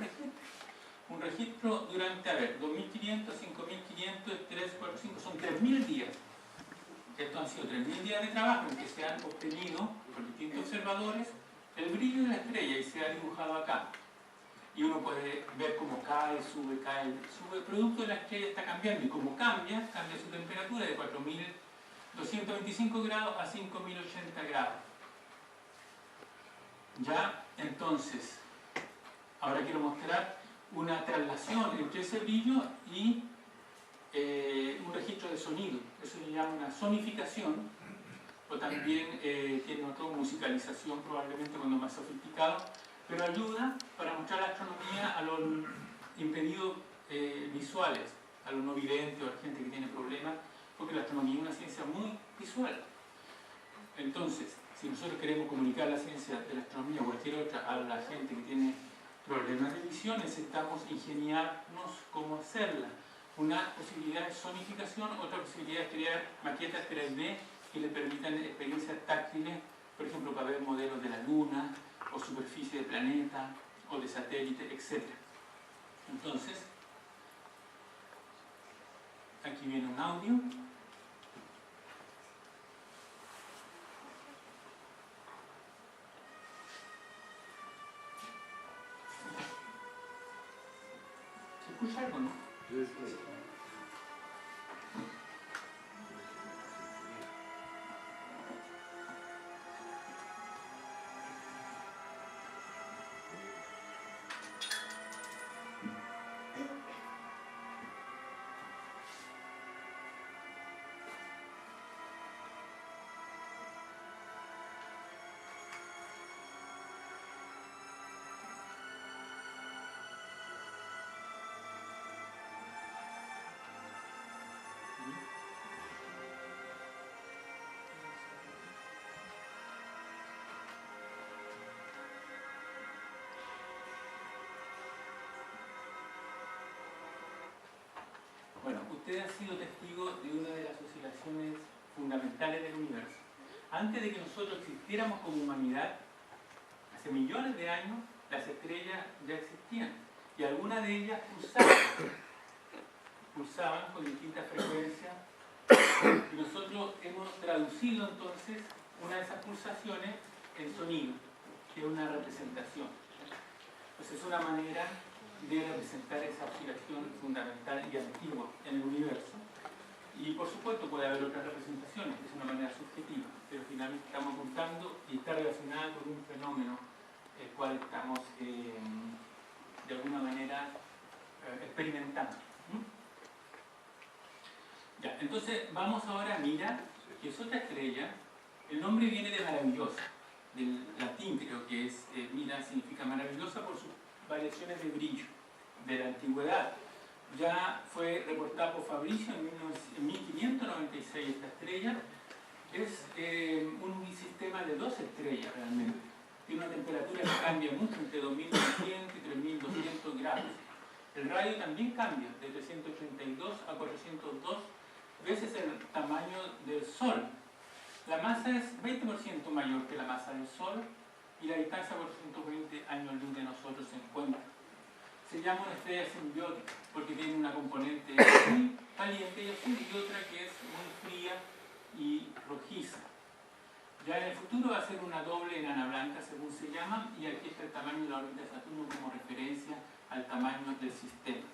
un registro durante, a ver, 2500, 5500, 3, 4, 5, son 3000 días. Estos han sido 3000 días de trabajo en que se han obtenido por distintos observadores el brillo de la estrella y se ha dibujado acá. Y uno puede ver cómo cae, sube, el producto de la estrella está cambiando, y como cambia su temperatura de 4225 grados a 5080 grados. Ya, entonces, ahora quiero mostrar una traslación entre ese brillo y un registro de sonido. Eso se llama una sonificación, o también tiene otra musicalización, probablemente cuando más sofisticado, pero ayuda para mostrar la astronomía a los impedidos visuales, a los no videntes o a la gente que tiene problemas, porque la astronomía es una ciencia muy visual. Entonces, si nosotros queremos comunicar la ciencia de la astronomía o cualquier otra a la gente que tiene problemas de visión, necesitamos ingeniarnos cómo hacerla. Una posibilidad es zonificación, otra posibilidad es crear maquetas 3D que le permitan experiencias táctiles, por ejemplo, para ver modelos de la Luna, o superficie de planeta, o de satélite, etc. Entonces, aquí viene un audio. ¿Se escucha algo, no? Bueno, usted ha sido testigo de una de las oscilaciones fundamentales del universo. Antes de que nosotros existiéramos como humanidad, hace millones de años, las estrellas ya existían. Y algunas de ellas pulsaban con distintas frecuencias. Y nosotros hemos traducido entonces una de esas pulsaciones en sonido, que es una representación. Pues es una manera de representar esa oscilación fundamental y antigua en el universo. Y por supuesto puede haber otras representaciones, que es una manera subjetiva, pero finalmente estamos apuntando y está relacionada con un fenómeno el cual estamos de alguna manera experimentando. Ya, entonces vamos ahora a Mira, que es otra estrella. El nombre viene de maravillosa, del latín creo que es, Mira significa maravillosa por sus variaciones de brillo de la antigüedad. Ya fue reportada por Fabricio en 1596 esta estrella. Es un sistema de 2 estrellas realmente. Tiene una temperatura que cambia mucho, entre 2200 y 3200 grados. El radio también cambia, de 382 a 402 veces el tamaño del Sol. La masa es 20% mayor que la masa del Sol y la distancia por 120 años luz de nosotros se encuentra. Se llama una estrella simbiótica porque tiene una componente muy caliente y azul y otra que es muy fría y rojiza. Ya en el futuro va a ser una doble enana blanca según se llama, y aquí está el tamaño de la órbita de Saturno como referencia al tamaño del sistema.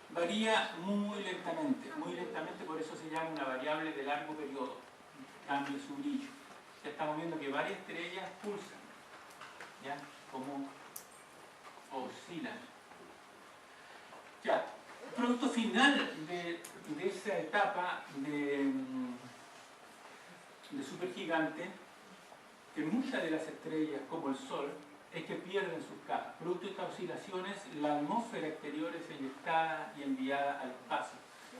Varía muy lentamente, por eso se llama una variable de largo periodo, cambia su brillo. Ya estamos viendo que varias estrellas pulsan, ¿ya? Como oscilan. Ya, el producto final de esa etapa de supergigante, que muchas de las estrellas, como el Sol, es que pierden sus capas. Producto de estas oscilaciones, la atmósfera exterior es eyectada y enviada al espacio.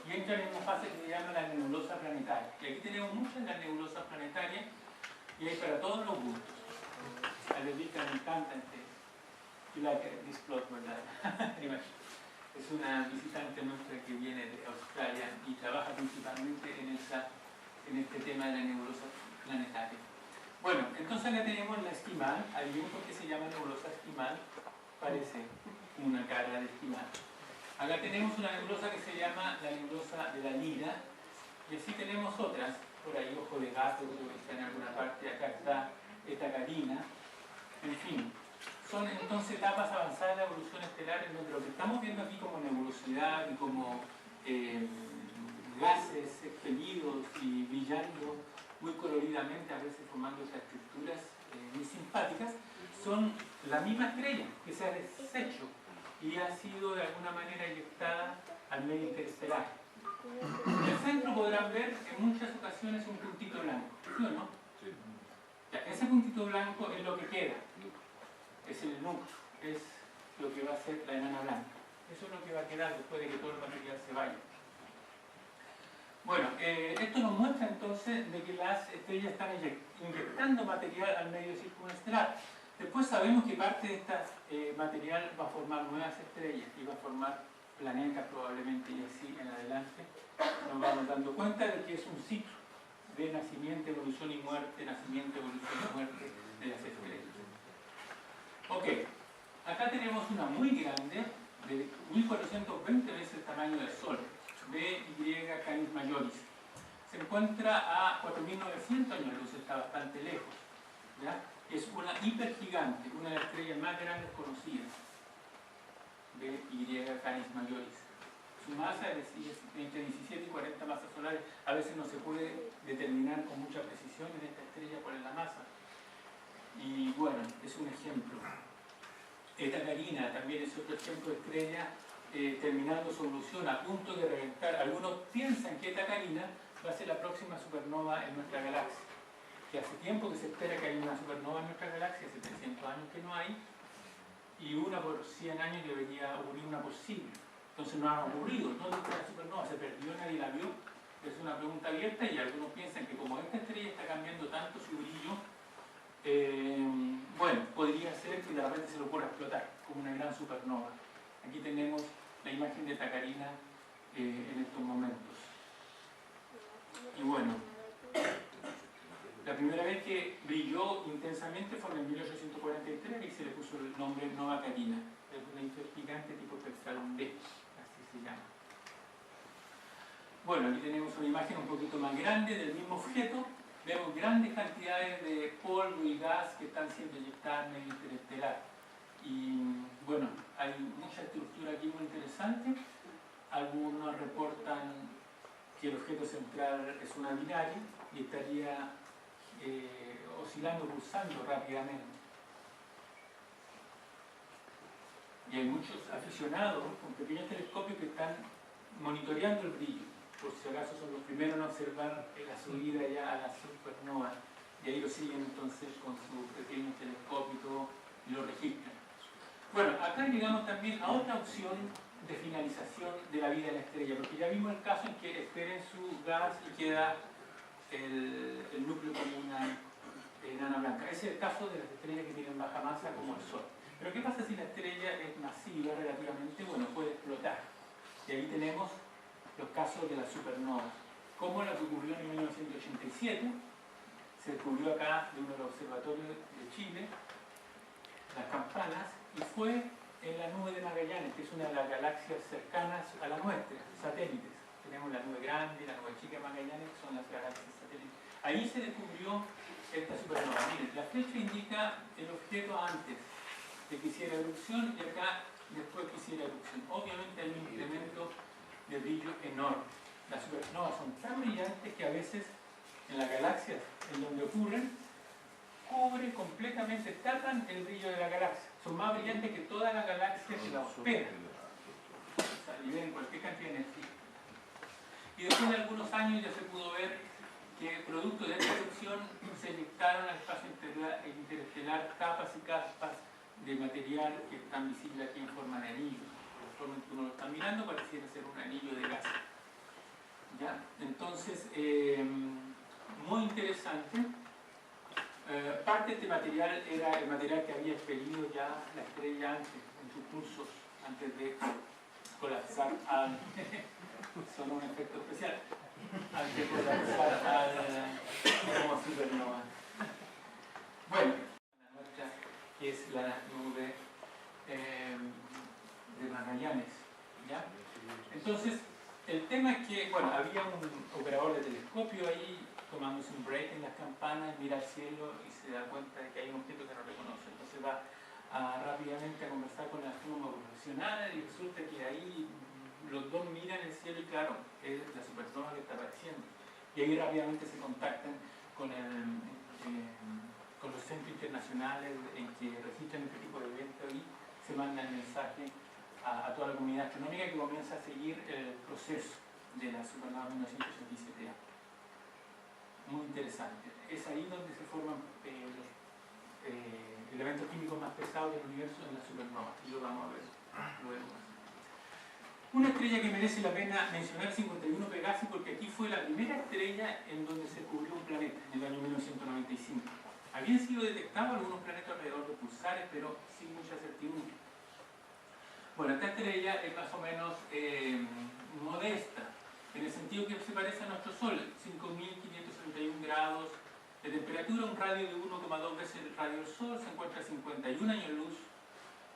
Y entran en una fase que se llama la nebulosa planetaria. Y aquí tenemos muchas de las nebulosas planetarias, y hay para todos los gustos. A Levita me encanta you like this plot, ¿verdad? Es una visitante nuestra que viene de Australia y trabaja principalmente en este tema de la nebulosa planetaria. Bueno, entonces acá tenemos la esquimal. Hay un por qué se llama nebulosa esquimal, parece una cara de esquimal. Acá tenemos una nebulosa que se llama la nebulosa de la Lira, y así tenemos otras, por ahí Ojo de Gato, creo que está en alguna parte, acá está Eta Carina, en fin. Son entonces etapas avanzadas de la evolución estelar en donde lo que estamos viendo aquí como nebulosidad y como gases expelidos y brillando muy coloridamente, a veces formando esas estructuras muy simpáticas, son la misma estrella que se ha deshecho y ha sido de alguna manera eyectada al medio interestelar. En el centro podrán ver en muchas ocasiones un puntito blanco, ¿sí o no? Sí. Ya, ese puntito blanco es lo que queda. Es el núcleo, es lo que va a ser la enana blanca. Eso es lo que va a quedar después de que todo el material se vaya. Bueno, esto nos muestra entonces de que la estrellas están inyectando material al medio circunestelar. Después sabemos que parte de este material va a formar nuevas estrellas y va a formar planetas probablemente, y así en adelante nos vamos dando cuenta de que es un ciclo de nacimiento, evolución y muerte, nacimiento, evolución y muerte de las estrellas. Ok, acá tenemos una muy grande, de 1420 veces el tamaño del Sol, BY Canis Majoris. Se encuentra a 4900 años luz, está bastante lejos, ¿ya? Es una hipergigante, una de las estrellas más grandes conocidas, BY Canis Majoris. Su masa es entre 17 y 40 masas solares. A veces no se puede determinar con mucha precisión en esta estrella cuál es la masa. Y bueno, es un ejemplo. Eta Carina también es otro ejemplo de estrella terminando su evolución, a punto de reventar. Algunos piensan que Eta Carina va a ser la próxima supernova en nuestra galaxia. Que hace tiempo que se espera que haya una supernova en nuestra galaxia, hace 300 años que no hay, y una por 100 años debería ocurrir una por siglo. Entonces no ha ocurrido. ¿Dónde está la supernova? ¿Se perdió? ¿Nadie la vio? Es una pregunta abierta, y algunos piensan que como esta estrella está cambiando tanto su brillo, bueno, podría ser que de repente se le ocurra explotar como una gran supernova. Aquí tenemos la imagen de Eta Carina en estos momentos. Y bueno, la primera vez que brilló intensamente fue en el 1843 y se le puso el nombre Nova Carina. Es una hipergigante tipo Persalón B, así se llama. Bueno, aquí tenemos una imagen un poquito más grande del mismo objeto. Vemos grandes cantidades de polvo y gas que están siendo inyectadas en el interestelar. Y bueno, hay mucha estructura aquí muy interesante. Algunos reportan que el objeto central es una binaria y estaría oscilando, pulsando rápidamente. Y hay muchos aficionados con pequeños telescopios que están monitoreando el brillo, por si acaso son los primeros en observar la subida ya a la supernova, y ahí lo siguen entonces con su pequeño telescopio y todo, y lo registran. Bueno, acá llegamos también a otra opción de finalización de la vida de la estrella, porque ya vimos el caso en que esperen su gas y queda el núcleo como una enana blanca. Ese es el caso de las estrellas que tienen baja masa como el Sol. Pero ¿qué pasa si la estrella es masiva relativamente? Bueno, puede explotar. Y ahí tenemos los casos de las supernovas, como la que ocurrió en 1987, se descubrió acá de uno de los observatorios de Chile, las Campanas, y fue en la nube de Magallanes, que es una de las galaxias cercanas a la nuestra, satélites. Tenemos la nube grande, la nube chica de Magallanes, que son las galaxias satélites. Ahí se descubrió esta supernova. Miren, la flecha indica el objeto antes de que hiciera erupción, y acá después que hiciera erupción. Obviamente hay un incremento de brillo enorme. Las supernovas son tan brillantes que a veces en las galaxias en donde ocurren, cubre completamente, tapan el brillo de la galaxia. Son más brillantes que toda la galaxia que la hospeda. O sea, liberan cualquier cantidad de energía. Y después de algunos años ya se pudo ver que producto de esta erupción se inyectaron al espacio interestelar capas y capas de material que están visibles aquí en forma de anillo. De la forma en que uno lo está mirando pareciera ser un anillo de gas. ¿Ya? Entonces, muy interesante. Parte de este material era el material que había expelido ya la estrella antes, en sus pulsos, antes de colapsar al... Sonó un efecto especial. Antes de colapsar como supernova. Bueno, la nuestra, que es la nube de Magallanes. ¿Ya? Entonces, el tema es que, bueno, había un operador de telescopio ahí tomándose un break en las Campanas, mira al cielo y se da cuenta de que hay un objeto que no reconoce. Entonces va rápidamente a conversar con el astrónomo profesional y resulta que ahí los dos miran el cielo y claro, es la supernova que está apareciendo. Y ahí rápidamente se contactan con los centros internacionales en que registran este tipo de eventos y se manda el mensaje a toda la comunidad astronómica que comienza a seguir el proceso de la supernova 1987A. Muy interesante. Es ahí donde se forman los elementos químicos más pesados del universo en la supernova. Y lo vamos a ver luego. Una estrella que merece la pena mencionar, 51 Pegasi, porque aquí fue la primera estrella en donde se descubrió un planeta, en el año 1995. Habían sido detectados algunos planetas alrededor de pulsares, pero sin mucha certidumbre. Bueno, esta estrella es más o menos modesta, en el sentido que se parece a nuestro Sol, 5.571 grados de temperatura, un radio de 1,2 veces el radio del Sol, se encuentra a 51 años luz,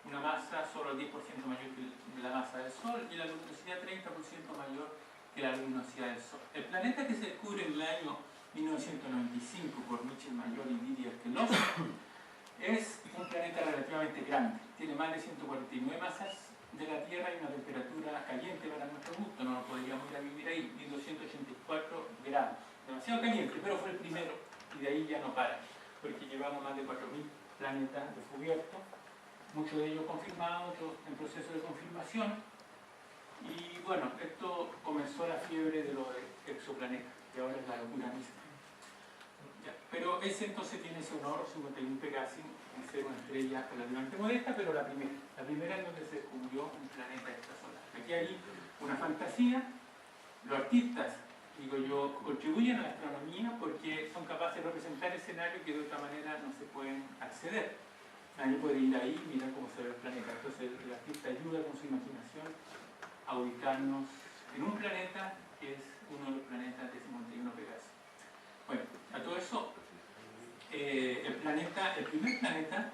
una masa solo el 10% mayor que la masa del Sol y la luminosidad 30% mayor que la luminosidad del Sol. El planeta que se descubre en el año 1995 por Michel Mayor y Didier Queloz es un planeta relativamente grande, tiene más de 149 masas de la Tierra y una temperatura caliente para nuestro gusto, no lo podríamos ir a vivir ahí, 1284 grados, demasiado caliente, pero fue el primero y de ahí ya no para, porque llevamos más de 4.000 planetas descubiertos, muchos de ellos confirmados, otros en proceso de confirmación. Y bueno, esto comenzó la fiebre de los exoplanetas, que ahora es la locura misma. Ya, pero ese entonces tiene ese honor, 51 Pegasi, en ser una estrella relativamente modesta, pero la primera en donde se descubrió un planeta extrasolar. Aquí hay una fantasía, los artistas, digo yo, contribuyen a la astronomía porque son capaces de representar escenarios que de otra manera no se pueden acceder. Nadie puede ir ahí y mirar cómo se ve el planeta. Entonces el artista ayuda con su imaginación a ubicarnos en un planeta que es uno de los planetas de 51 Pegasi. Bueno, a todo eso, el primer planeta,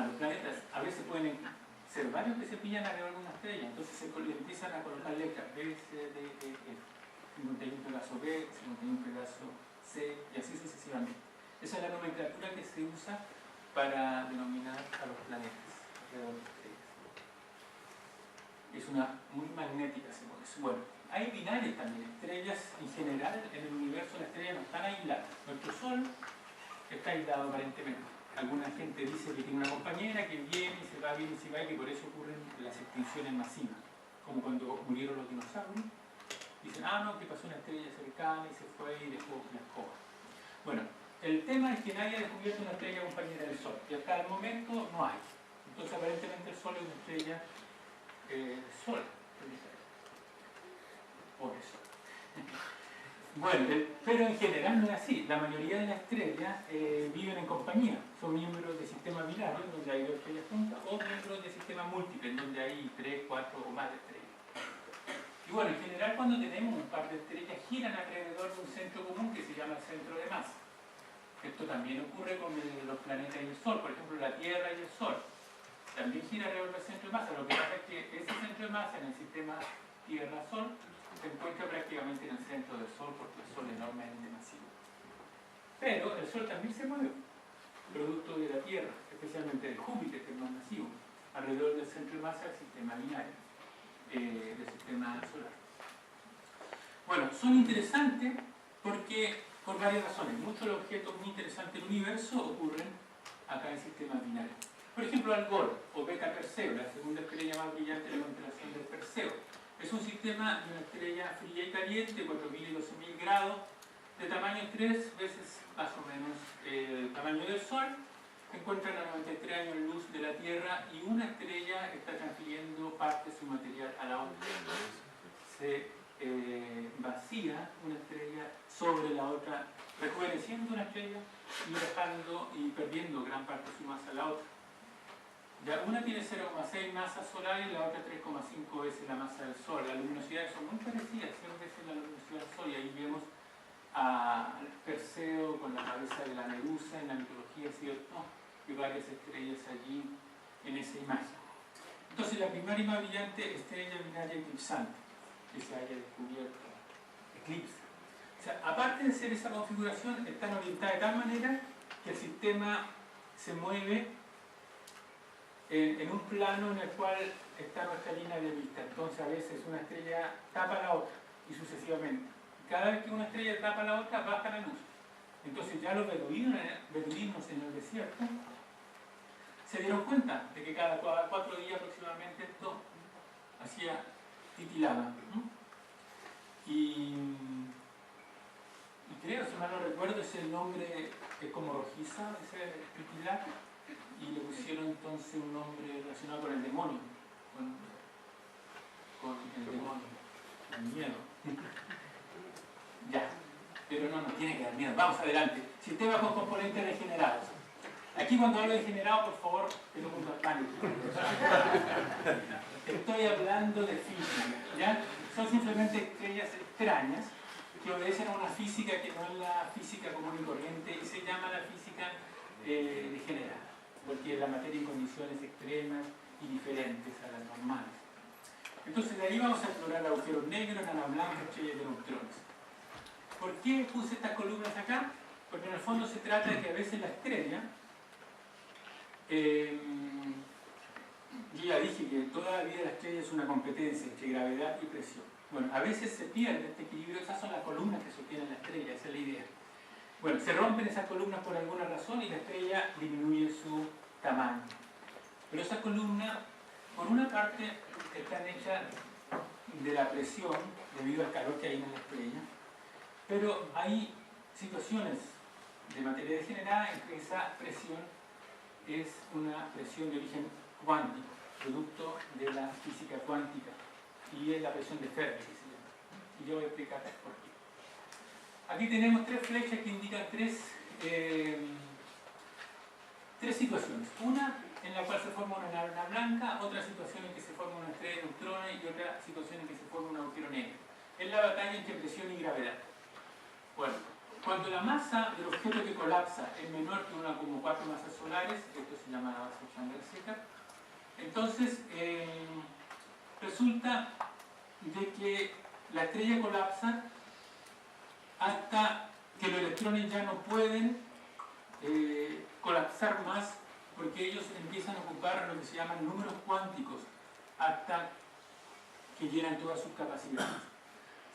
los planetas a veces pueden ser varios que se pillan alrededor de una estrella, entonces se empiezan a colocar letras B, C, D, E, F. 51 Pegaso B, 51 Pegaso C, y así sucesivamente. Esa es la nomenclatura que se usa para denominar a los planetas alrededor de estrellas. Es una muy magnética, se puede decir. Bueno, hay binares también, estrellas en general en el universo, las estrellas no están aisladas. Nuestro Sol está aislado aparentemente. Alguna gente dice que tiene una compañera que viene y se va y que por eso ocurren las extinciones masivas, como cuando murieron los dinosaurios. Dicen, no, que pasó una estrella cercana y se fue y dejó la escoba. Bueno, el tema es que nadie ha descubierto una estrella compañera del Sol, y hasta el momento no hay. Entonces aparentemente el Sol es una estrella Sol. Por eso. Bueno, pero en general no es así. La mayoría de las estrellas viven en compañía. Son miembros de sistemas binarios, donde hay dos estrellas juntas, o miembros de sistemas múltiples, donde hay 3, 4 o más de estrellas. Y bueno, en general cuando tenemos un par de estrellas giran alrededor de un centro común que se llama el centro de masa. Esto también ocurre con los planetas y el Sol, por ejemplo la Tierra y el Sol. También gira alrededor del centro de masa. Lo que pasa es que ese centro de masa en el sistema Tierra-Sol se encuentra prácticamente en el centro del Sol porque el Sol es enormemente masivo. Pero el Sol también se mueve, producto de la Tierra, especialmente de Júpiter, que es más masivo, alrededor del centro de masa del sistema binario, del sistema solar. Bueno, son interesantes porque, por varias razones, muchos de los objetos muy interesantes del universo ocurren acá en sistemas binarios. Por ejemplo, Algol, o Beta Perseo, la segunda estrella más brillante de la constelación del Perseo. Es un sistema de una estrella fría y caliente, 4.000 y 12.000 grados, de tamaño 3 veces más o menos el tamaño del Sol. Se encuentra a 93 años luz de la Tierra y una estrella está transfiriendo parte de su material a la otra. Se vacía una estrella sobre la otra, rejuveneciendo una estrella y dejando y perdiendo gran parte de su masa a la otra. Ya una tiene 0,6 masa solar y la otra 3,5 veces la masa del Sol. Las luminosidades son muy parecidas, 0 veces la luminosidad del Sol, y ahí vemos a Perseo con la cabeza de la medusa en la mitología, ¿cierto? Y varias estrellas allí en esa imagen. Entonces la primera y más brillante estrella binaria eclipsante que se haya descubierto, eclipse. O sea, aparte de ser esa configuración, están orientadas de tal manera que el sistema se mueve en un plano en el cual está nuestra línea de vista. Entonces a veces una estrella tapa la otra y sucesivamente. Cada vez que una estrella tapa la otra, baja la luz. Entonces ya los beduinos en el desierto se dieron cuenta de que cada 4 días aproximadamente esto hacía titilaba. Y creo, si mal no recuerdo, ese nombre es como rojiza, ese titilar, y le pusieron entonces un nombre relacionado con el demonio. con el demonio, el miedo. Ya, pero no nos tiene que dar miedo. Vamos adelante. Sistema con componentes regenerados. Aquí cuando hablo de generado, por favor, que no pongas pánico. Estoy hablando de física, ¿ya? Son simplemente estrellas extrañas que obedecen a una física que no es la física común y corriente y se llama la física degenerada, porque la materia en condiciones extremas y diferentes a las normales. Entonces de ahí vamos a explorar agujeros negros, enanas blancas, estrellas de neutrones. ¿Por qué puse estas columnas acá? Porque en el fondo se trata de que a veces la estrella, yo ya dije que toda la vida de la estrella es una competencia entre gravedad y presión. Bueno, a veces se pierde este equilibrio, esas son las columnas que sostienen la estrella, esa es la idea. Bueno, se rompen esas columnas por alguna razón y la estrella disminuye su tamaño. Pero esas columnas, por una parte, están hechas de la presión debido al calor que hay en la estrella, pero hay situaciones de materia degenerada en que esa presión es una presión de origen cuántico, producto de la física cuántica, y es la presión de Fermi, que se llama. Y yo voy a explicar por qué. Aquí tenemos tres flechas que indican tres situaciones. Una en la cual se forma una enana blanca, otra situación en que se forma una estrella de neutrones y otra situación en que se forma un agujero negro. Es la batalla entre presión y gravedad. Bueno, cuando la masa del objeto que colapsa es menor que 1,4 masas solares, esto se llama la base Chandrasekhar, entonces resulta de que la estrella colapsa hasta que los electrones ya no pueden colapsar más, porque ellos empiezan a ocupar lo que se llaman números cuánticos hasta que llenan todas sus capacidades.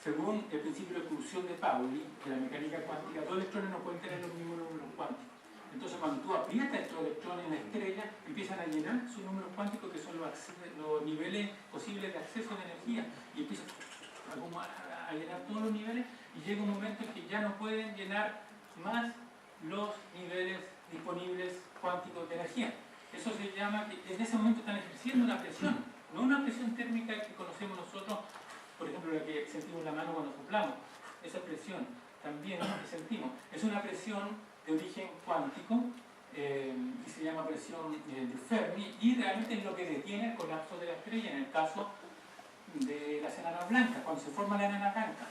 Según el principio de exclusión de Pauli, de la mecánica cuántica, dos electrones no pueden tener los mismos números cuánticos. Entonces, cuando tú aprietas estos electrones en la estrella, empiezan a llenar sus números cuánticos, que son los niveles posibles de acceso de energía, y empiezan a llenar todos los niveles, y llega un momento en que ya no pueden llenar más los niveles disponibles cuánticos de energía. Eso se llama, que en ese momento están ejerciendo una presión, no una presión térmica que conocemos nosotros, por ejemplo, la que sentimos en la mano cuando soplamos. Esa presión también que sentimos es una presión de origen cuántico, que se llama presión de Fermi, y realmente es lo que detiene el colapso de la estrella en el caso de las enanas blancas, cuando se forma la enana blanca.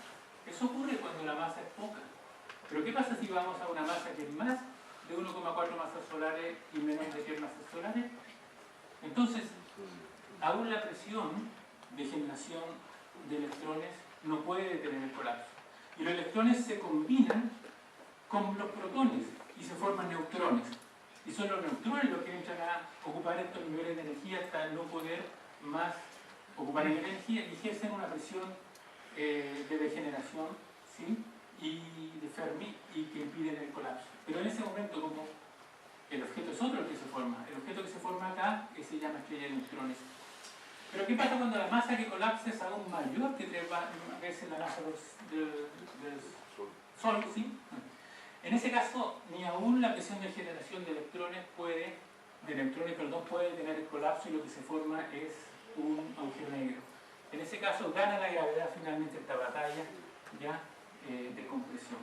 Eso ocurre cuando la masa es poca. Pero ¿qué pasa si vamos a una masa que es más de 1,4 masas solares y menos de 3 masas solares? Entonces, aún la presión de generación de electrones no puede detener el colapso. Y los electrones se combinan con los protones y se forman neutrones. Y son los neutrones los que entran a ocupar estos niveles de energía hasta no poder más ocupar energía y ejercen una presión de degeneración, ¿sí? Y de Fermi, y que impiden el colapso. Pero en ese momento, como el objeto es otro el que se forma, el objeto que se forma acá, que se llama estrella de neutrones. Pero ¿qué pasa cuando la masa que colapsa es aún mayor que 3 veces la masa del Sol? ¿Sí? En ese caso, ni aún la presión de generación de neutrones puede detener el colapso, y lo que se forma es un agujero negro. En ese caso gana la gravedad finalmente esta batalla ya de compresión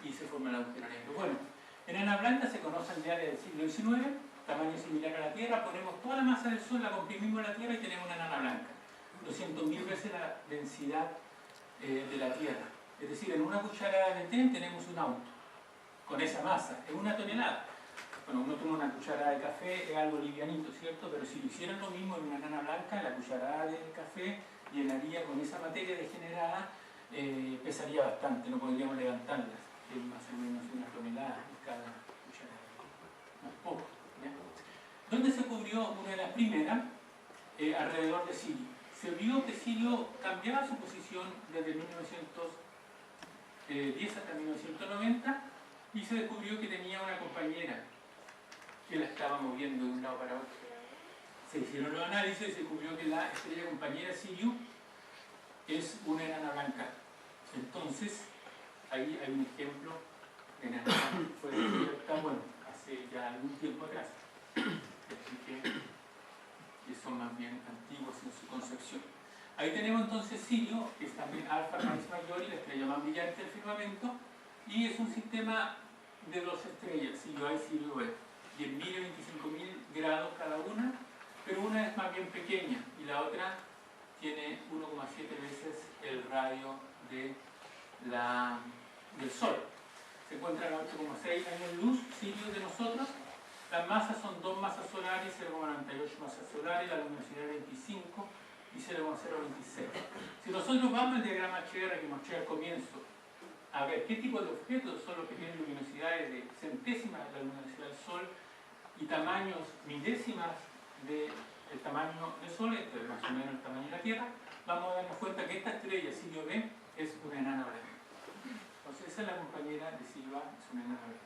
y se forma el agujero negro. Bueno, enanas blancas se conocen ya desde el siglo XIX, tamaño similar a la Tierra, ponemos toda la masa del Sol, la comprimimos en la Tierra y tenemos una enana blanca, 200.000 veces la densidad de la Tierra. Es decir, en una cucharada de té tenemos un auto con esa masa, es 1 tonelada. Bueno, uno toma una cucharada de café, es algo livianito, ¿cierto? Pero si lo hicieran lo mismo en una enana blanca, la cucharada de café llenaría con esa materia degenerada, pesaría bastante, no podríamos levantarlas, es más o menos 1 tonelada cada cucharada, no es poco, ¿ya? ¿Dónde se cubrió una de las primeras? Alrededor de Sirio. Se vio que Sirio cambiaba su posición desde 1910 hasta 1990 y se descubrió que tenía una compañera que la estaba moviendo de un lado para otro. Se hicieron los análisis y se descubrió que la estrella compañera Sirio es una enana blanca. Entonces, ahí hay un ejemplo de enana blanca que fue descubierta, bueno, hace ya algún tiempo atrás. Así que son más bien antiguos en su concepción. Ahí tenemos entonces Sirio, que es también Alfa Maris Majori, la estrella más brillante del firmamento, y es un sistema de dos estrellas, Sirio A y Sirio B, 10.000 y 25.000 grados cada una, pero una es más bien pequeña y la otra tiene 1,7 veces el radio del Sol. Se encuentran a 8,6 años luz Sirio de nosotros. Las masas son 2 masas solares, 0,98 masas solares, la luminosidad 25 y 0,026. Si nosotros vamos al diagrama HR que mostré al comienzo, a ver qué tipo de objetos son los que tienen luminosidades de centésimas de la luminosidad del Sol y tamaños milésimas del tamaño del Sol, esto es más o menos el tamaño de la Tierra, vamos a darnos cuenta que esta estrella, Sirio B, es una enana blanca. Entonces esa es la compañera de Silva, es una enana blanca.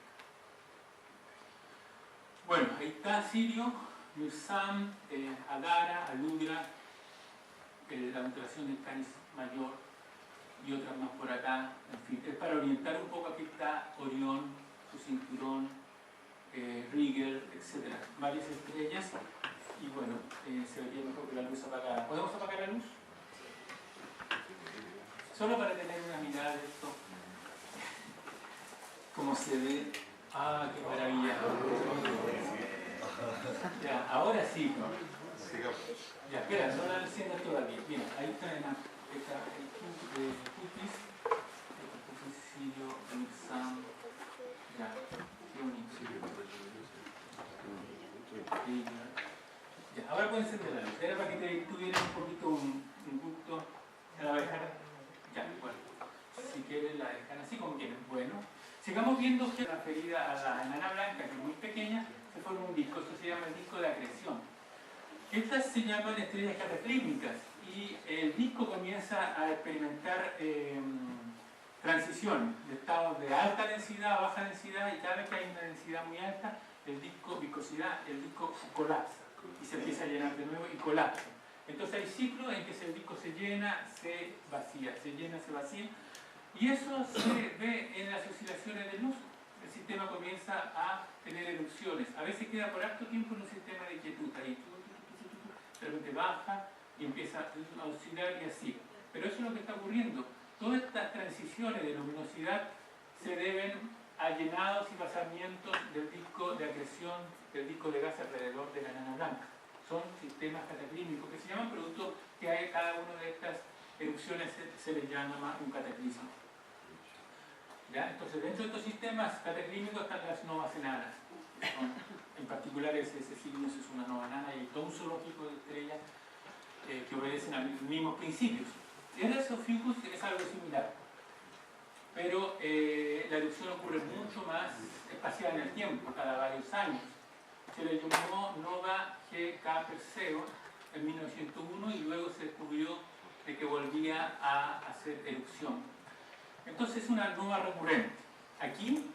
Bueno, ahí está Sirio, Mirsam, Adara, Aludra, la constelación del Canis Mayor y otras más por acá. En fin, es para orientar un poco. Aquí está Orión, su cinturón, Rigel, etc. Varias estrellas y bueno, se vería mejor con la luz apagada. ¿Podemos apagar la luz? Solo para tener una mirada de esto. ¿Cómo se ve? ¡Ah, qué maravilla! Ya, ahora sí. Ya, espera, no la enciendas todavía. Bien, ahí está el cookies. Sirio, Mirsam. Ya, qué bonito. Ya, ahora pueden encender la luz. Era para que tuvieran un poquito un gusto. ¿La va a dejar? Ya, bueno. Si quieren la dejan así como quieren. Bueno, sigamos viendo que transferida a la enana blanca, que es muy pequeña, se forma un disco. Esto se llama el disco de acreción. Estas se llaman estrellas cataclísmicas y el disco comienza a experimentar transición de estados de alta densidad a baja densidad, y cada vez que hay una densidad muy alta, el disco, viscosidad, el disco colapsa y se empieza a llenar de nuevo y colapsa. Entonces hay ciclos en que el disco se llena, se vacía, se llena, se vacía, y eso se ve en las oscilaciones de luz. El sistema comienza a tener erupciones. A veces queda por harto tiempo en un sistema de quietud, ahí de repente baja y empieza a oscilar y así. Pero eso es lo que está ocurriendo. Todas estas transiciones de luminosidad se deben a llenados y vazamientos del disco de acreción, del disco de gas alrededor de la enana blanca. Son sistemas cataclímicos que se llaman producto que hay cada una de estas erupciones se les llama un cataclismo. ¿Ya? Entonces, dentro de estos sistemas cataclímicos están las novas enanas. En particular ese Cygnus es una nova enana y todo un solo tipo de estrellas que obedecen a los mismos principios. El Ophiuchus es algo similar, pero la erupción ocurre mucho más espaciada en el tiempo, cada varios años. Se le llamó Nova GK Perseo en 1901 y luego se descubrió de que volvía a hacer erupción. Entonces es una nova recurrente. Aquí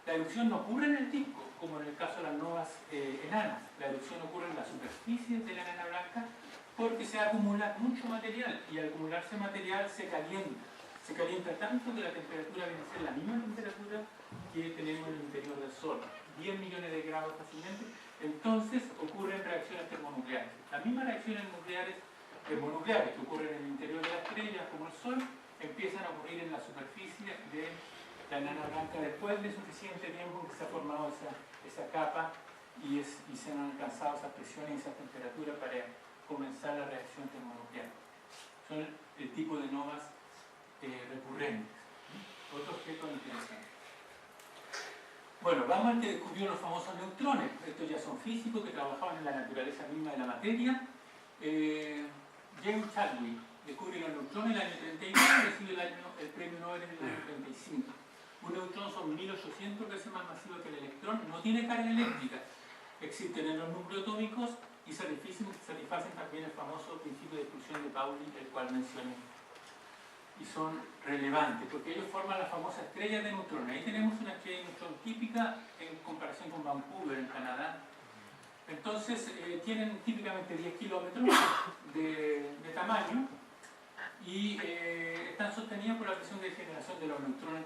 la erupción no ocurre en el disco, como en el caso de las novas enanas. La erupción ocurre en la superficie de la enana blanca porque se acumula mucho material y al acumularse material se calienta. Se calienta tanto que la temperatura viene a ser la misma temperatura que tenemos en el interior del Sol, 10 millones de grados fácilmente. Entonces ocurren reacciones termonucleares. Las mismas reacciones nucleares termonucleares que ocurren en el interior de la estrella, como el Sol, empiezan a ocurrir en la superficie de la enana blanca después de suficiente tiempo que se ha formado esa capa y se han alcanzado esas presiones y esas temperaturas para comenzar la reacción termonuclear. Son el tipo de novas recurrentes. Otro objeto interesante. Bueno, vamos al que descubrió los famosos neutrones. Estos ya son físicos que trabajaban en la naturaleza misma de la materia. James Chadwick descubre los neutrones en el año 39 y recibe el premio Nobel en el año 35. Un neutrón son 1800 veces más masivo que el electrón, no tiene carga eléctrica. Existen en los núcleos atómicos y satisfacen también el famoso principio de exclusión de Pauli, el cual mencioné. Y son relevantes porque ellos forman la famosa estrella de neutrones. Ahí tenemos una estrella de neutrón típica en comparación con Vancouver, en Canadá. Entonces tienen típicamente 10 kilómetros de tamaño y están sostenidos por la presión de generación de los neutrones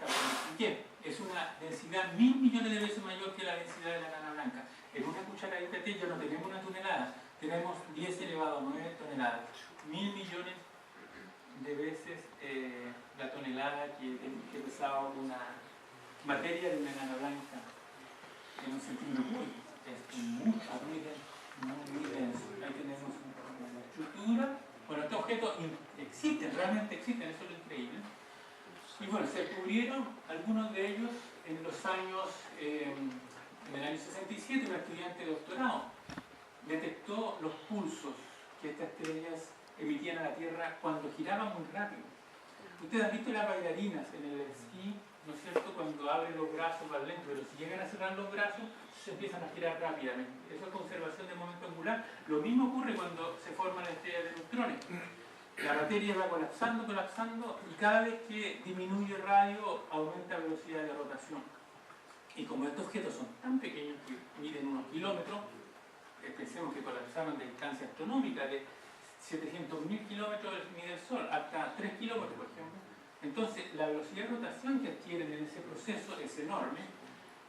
qué? Es una densidad 1000 millones de veces mayor que la densidad de la nana blanca. En una cucharadita de té ya no tenemos una tonelada, tenemos 10 elevado a 9 toneladas. 1000 millones de veces la tonelada que pesaba una materia de una nana blanca en un centímetro cúbico. Es mucho, muy denso. Ahí tenemos una estructura. Bueno, estos objetos existen, realmente existen, eso es lo increíble. Y bueno, se descubrieron algunos de ellos en los años, en el año 67, un estudiante de doctorado detectó los pulsos que estas estrellas emitían a la Tierra cuando giraban muy rápido. Ustedes han visto las bailarinas en el esquí, ¿no es cierto?, cuando abren los brazos más lento, pero si llegan a cerrar los brazos, se empiezan a girar rápidamente. Eso es conservación de momento angular. Lo mismo ocurre cuando se forman las estrellas de neutrones. La materia va colapsando, colapsando, y cada vez que disminuye el radio, aumenta la velocidad de rotación. Y como estos objetos son tan pequeños que miden unos kilómetros, pensemos que colapsaron de distancia astronómica, de 700.000 kilómetros mide el Sol, hasta 3 kilómetros, por ejemplo. Entonces, la velocidad de rotación que adquieren en ese proceso es enorme.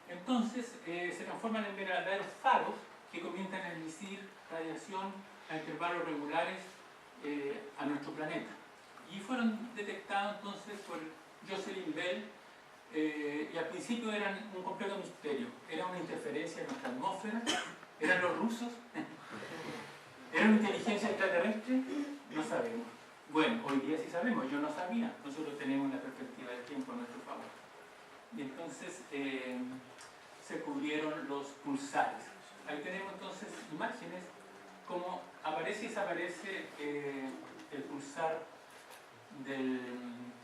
Entonces, se transforman en verdaderos faros que comienzan a emitir radiación a intervalos regulares a nuestro planeta. Y fueron detectados entonces por Jocelyn Bell, y al principio eran un completo misterio. Era una interferencia en nuestra atmósfera, eran los rusos, era una inteligencia extraterrestre, no sabemos. Bueno, hoy día sí sabemos, yo no sabía, nosotros tenemos una perspectiva del tiempo a nuestro favor. Y entonces se cubrieron los pulsares. Ahí tenemos entonces imágenes como aparece y desaparece el pulsar del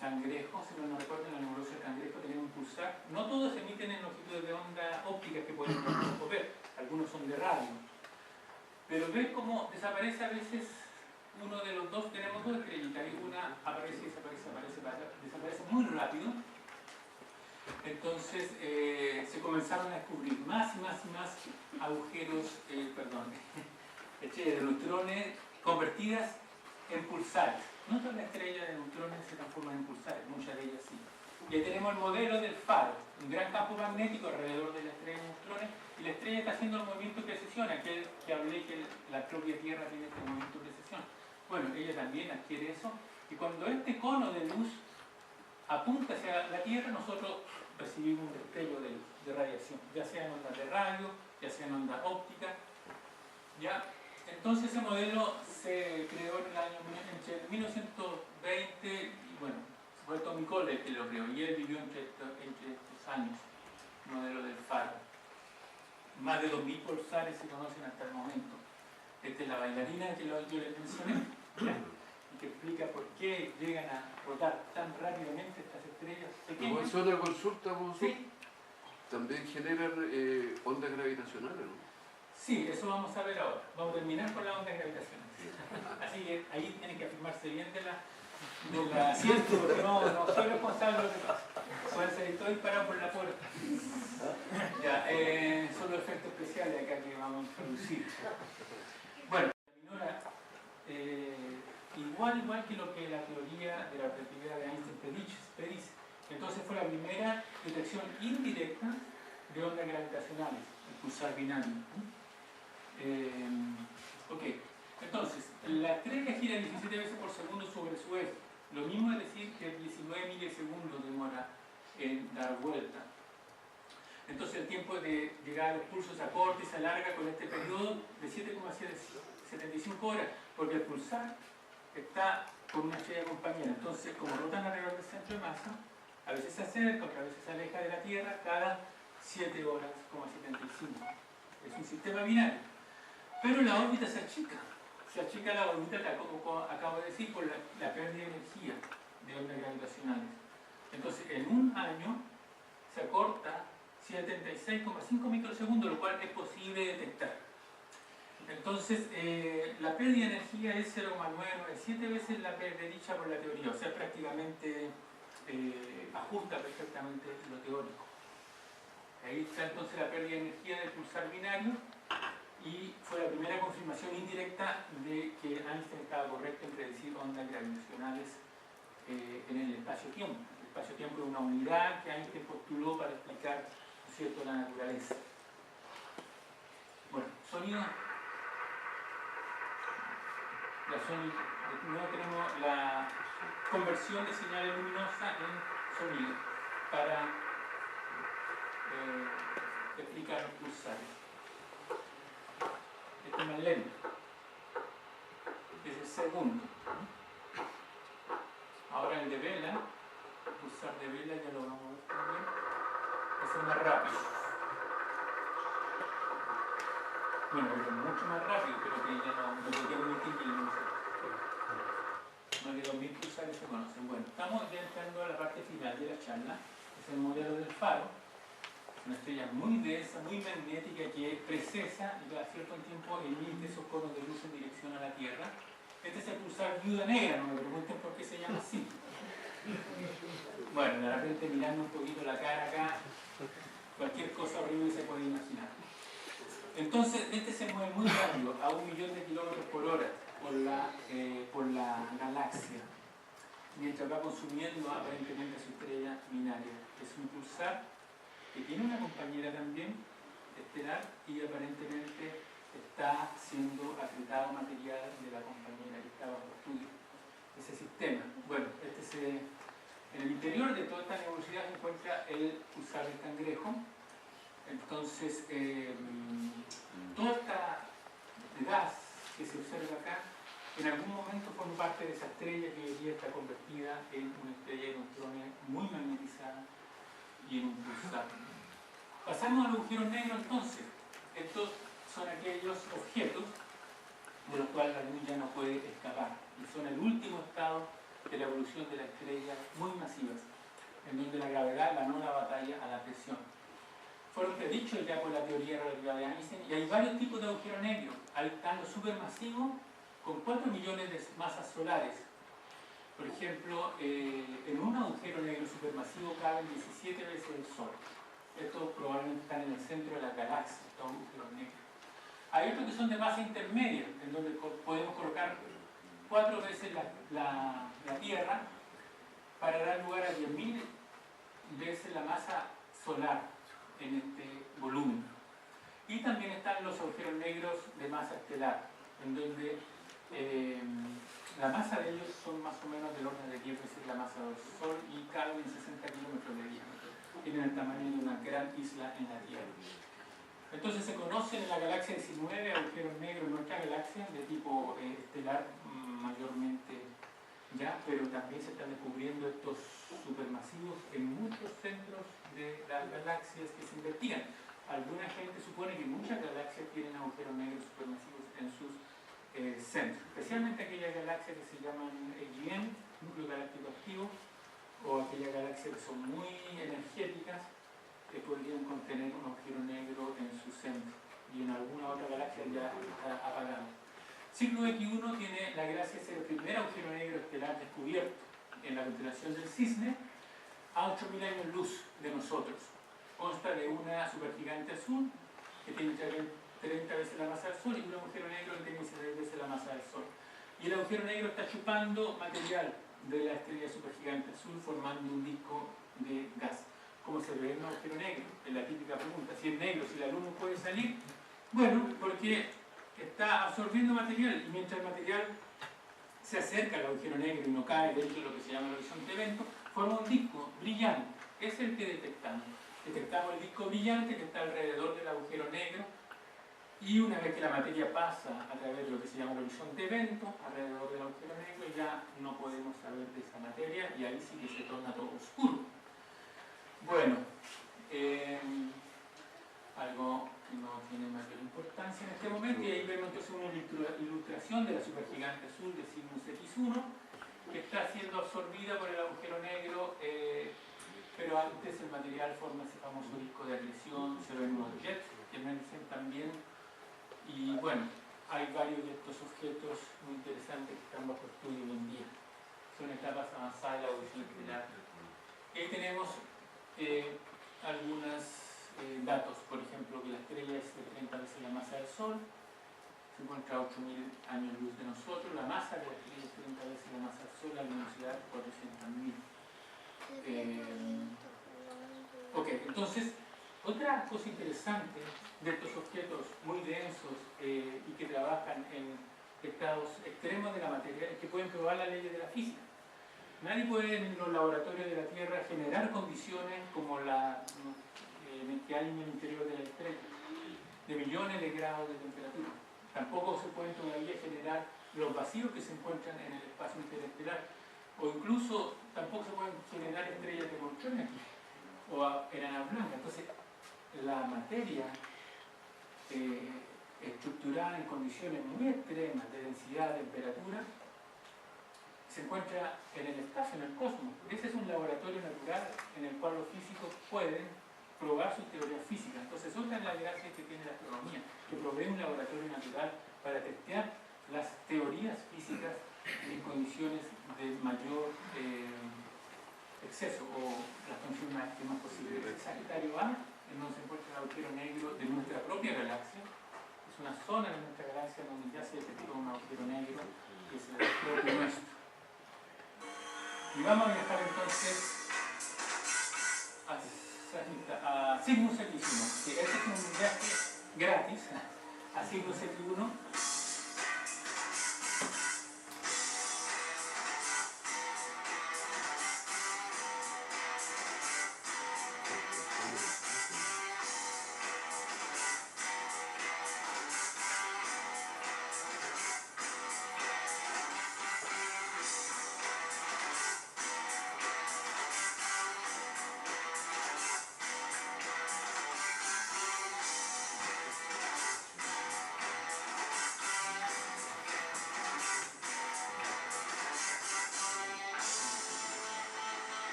cangrejo. Si no recuerdo, en la nebulosa del cangrejo tenemos un pulsar. No todos emiten en longitudes de onda óptica que podemos ver, algunos son de radio. Pero ves cómo desaparece a veces uno de los dos, tenemos dos estrellitas, y una aparece y desaparece muy rápido. Entonces se comenzaron a descubrir más y más y más agujeros, estrellas de neutrones convertidas en pulsares. No todas las estrellas de neutrones se transforman en pulsares, muchas de ellas sí. Y ahí tenemos el modelo del faro, un gran campo magnético alrededor de la estrella de neutrones, y la estrella está haciendo el movimiento de precesión, aquel que hablé que la propia Tierra tiene este movimiento de precesión. Bueno, ella también adquiere eso, y cuando este cono de luz apunta hacia la Tierra, nosotros recibimos un destello de radiación, ya sea en ondas de radio, ya sea en onda óptica. ¿Ya? Entonces ese modelo se creó en el año entre 1920 y bueno, fue Tommy Cole el que lo creó, y él vivió entre estos años, el modelo del faro. Más de 2000 pulsares se conocen hasta el momento. Esta es la bailarina que yo les mencioné, ¿ya? Y que explica por qué llegan a rotar tan rápidamente estas estrellas pequeñas. ¿Es otra consulta, vos? Sí. También generan ondas gravitacionales, ¿no? Sí, eso vamos a ver ahora. Vamos a terminar con las ondas gravitacionales. Así que ahí tienen que afirmarse bien de la asiento, porque no soy responsable de lo que pasa. Pueden ser, estoy parado por la puerta. Ya, son los efectos especiales acá que vamos a introducir. Bueno, igual que lo que la teoría de la relatividad de Einstein predice. Entonces fue la primera detección indirecta de ondas gravitacionales, el pulsar binario. Ok, entonces, la estrella gira 17 veces por segundo sobre su eje. Lo mismo es decir que 19 milisegundos demora en dar vuelta. Entonces el tiempo de llegar a los pulsos se acorta y se alarga con este periodo de 7,75 horas, porque el pulsar está con una estrella compañera. Entonces, como rotan alrededor del centro de masa, a veces se acerca, otras veces se aleja de la Tierra cada 7 horas, 75. Es un sistema binario. Pero la órbita se achica la órbita, como acabo de decir, por la pérdida de energía de ondas gravitacionales. Entonces, en un año se acorta 76,5 microsegundos, lo cual es posible detectar. Entonces, la pérdida de energía es 0,997 veces la predicha por la teoría, o sea, prácticamente ajusta perfectamente lo teórico. Ahí está entonces la pérdida de energía del pulsar binario, y fue la primera confirmación indirecta de que Einstein estaba correcto en predecir ondas gravitacionales en el espacio-tiempo. El espacio-tiempo es una unidad que Einstein postuló para explicar, ¿no es cierto?, la naturaleza. Bueno, sonido. Luego tenemos la conversión de señales luminosas en sonido para explicar los pulsares. Este es más lento. Es el segundo. Ahora el de vela, el pulsar de vela ya lo vamos a ver también. Ese es más rápido. Bueno, es mucho más rápido, pero que ya no podemos distinguir. Más de 2000 pulsares se conocen. Bueno, estamos ya entrando a la parte final de la charla. Es el modelo del faro. Una estrella muy densa, muy magnética, que precesa y a cierto tiempo emite esos conos de luz en dirección a la Tierra. Este es el pulsar viuda negra, no me pregunten por qué se llama así. Bueno, de repente mirando un poquito la cara acá, cualquier cosa horrible se puede imaginar. Entonces, este se mueve muy rápido, a 1.000.000 de kilómetros por hora, por la galaxia, mientras va consumiendo aparentemente su estrella binaria. Es un pulsar que tiene una compañera también estelar y aparentemente está siendo apretado material de la compañera que está bajo estudio. Ese sistema. Bueno, en el interior de toda esta nebulosidad se encuentra el pulsar del cangrejo. Entonces, toda esta gas que se observa acá, en algún momento formó parte de esa estrella que hoy día está convertida en una estrella de neutrones muy magnetizada y en un pulsar. Pasamos al agujero negro entonces. Estos son aquellos objetos de los cuales la luz ya no puede escapar. Y son el último estado de la evolución de las estrellas muy masivas, en donde la gravedad ganó la batalla a la presión. Fueron predichos ya por la teoría de la relatividad de Einstein, y hay varios tipos de agujeros negros. Hay están los supermasivos con 4 millones de masas solares. Por ejemplo, en un agujero negro supermasivo caben 17 veces el Sol. Estos probablemente están en el centro de la galaxia, estos agujeros negros. Hay otros que son de masa intermedia, en donde podemos colocar 4 veces la Tierra para dar lugar a 10.000 veces la masa solar en este volumen. Y también están los agujeros negros de masa estelar, en donde la masa de ellos son más o menos del orden de 10 veces la masa del Sol y caben en 60 kilómetros de diámetro. Tienen el tamaño de una gran isla en la Tierra. Entonces se conocen en la galaxia 19 agujeros negros en nuestra galaxia de tipo estelar mayormente ya, pero también se están descubriendo estos supermasivos en muchos centros de las galaxias que se investigan. Alguna gente supone que muchas galaxias tienen agujeros negros supermasivos en sus centros, especialmente aquellas galaxias que se llaman EGN, núcleo galáctico activo, o aquellas galaxias que son muy energéticas, que podrían contener un agujero negro en su centro, y en alguna otra galaxia ya está apagado. Ciclo X1 tiene la gracia de ser el primer agujero negro estelar descubierto en la constelación del Cisne a 8.000 años luz de nosotros. Consta de una supergigante azul que tiene 30 veces la masa del Sol y un agujero negro que tiene 16 veces la masa del Sol. Y el agujero negro está chupando material de la estrella supergigante azul formando un disco de gas. ¿Cómo se ve en un agujero negro? Es la típica pregunta. Si es negro, si la luz no puede salir. Bueno, porque está absorbiendo material y mientras el material se acerca al agujero negro y no cae dentro de lo que se llama el horizonte de evento, forma un disco brillante. Es el que detectamos. Detectamos el disco brillante que está alrededor del agujero negro y una vez que la materia pasa a través de lo que se llama el horizonte de evento, alrededor del agujero negro, ya no podemos saber de esa materia y ahí sí que se torna todo oscuro. Bueno, algo que no tiene mayor importancia en este momento, y ahí vemos entonces una ilustración de la supergigante azul de Cygnus X1 que está siendo absorbida por el agujero negro, pero antes el material forma ese famoso disco de acreción, se ven unos jets que emergen también, y bueno, hay varios de estos objetos muy interesantes que están bajo estudio hoy en día. Son etapas avanzadas de la evolución estelar. Y ahí tenemos algunos datos, por ejemplo, que la estrella es de 30 veces la masa del Sol, se encuentra a 8.000 años luz de nosotros, la masa de la estrella es 30 veces la masa del Sol, la luminosidad 400.000. Ok, entonces, otra cosa interesante de estos objetos muy densos y que trabajan en estados extremos de la materia es que pueden probar las leyes de la física. Nadie puede en los laboratorios de la Tierra generar condiciones como la que hay en el interior de la estrella, de millones de grados de temperatura. Tampoco se pueden todavía generar los vacíos que se encuentran en el espacio interestelar, o incluso tampoco se pueden generar estrellas de neutrones o enanas blancas. Entonces, la materia estructurada en condiciones muy extremas de densidad, de temperatura, se encuentra en el espacio, en el cosmos. Ese es un laboratorio natural en el cual los físicos pueden probar sus teorías físicas. Entonces, otra es la gracia que tiene la astronomía, que provee un laboratorio natural para testear las teorías físicas en condiciones de mayor exceso o las condiciones más extremas posibles. El Sagitario A en donde se encuentra el agujero negro de nuestra propia galaxia. Es una zona de nuestra galaxia donde ya se detectó un agujero negro que es el propio nuestro. Y vamos a viajar entonces a Cygnus X1. Sí, este es un viaje gratis a Cygnus X1.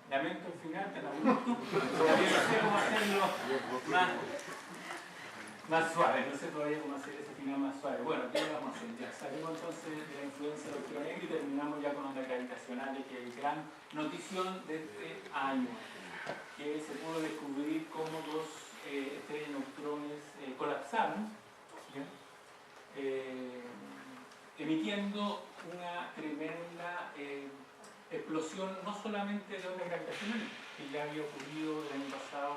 Lamento el final tan abrupto, todavía no sé cómo hacerlo más suave, no sé todavía cómo hacer ese final más suave. Bueno, ¿qué vamos a hacer? Ya salimos entonces de la influencia del agujero negro y terminamos ya con ondas gravitacionales, que es la gran notición de este año, que se pudo descubrir cómo dos estrellas de neutrones colapsaron, emitiendo una tremenda explosión no solamente de ondas gravitacionales, que ya había ocurrido el año pasado,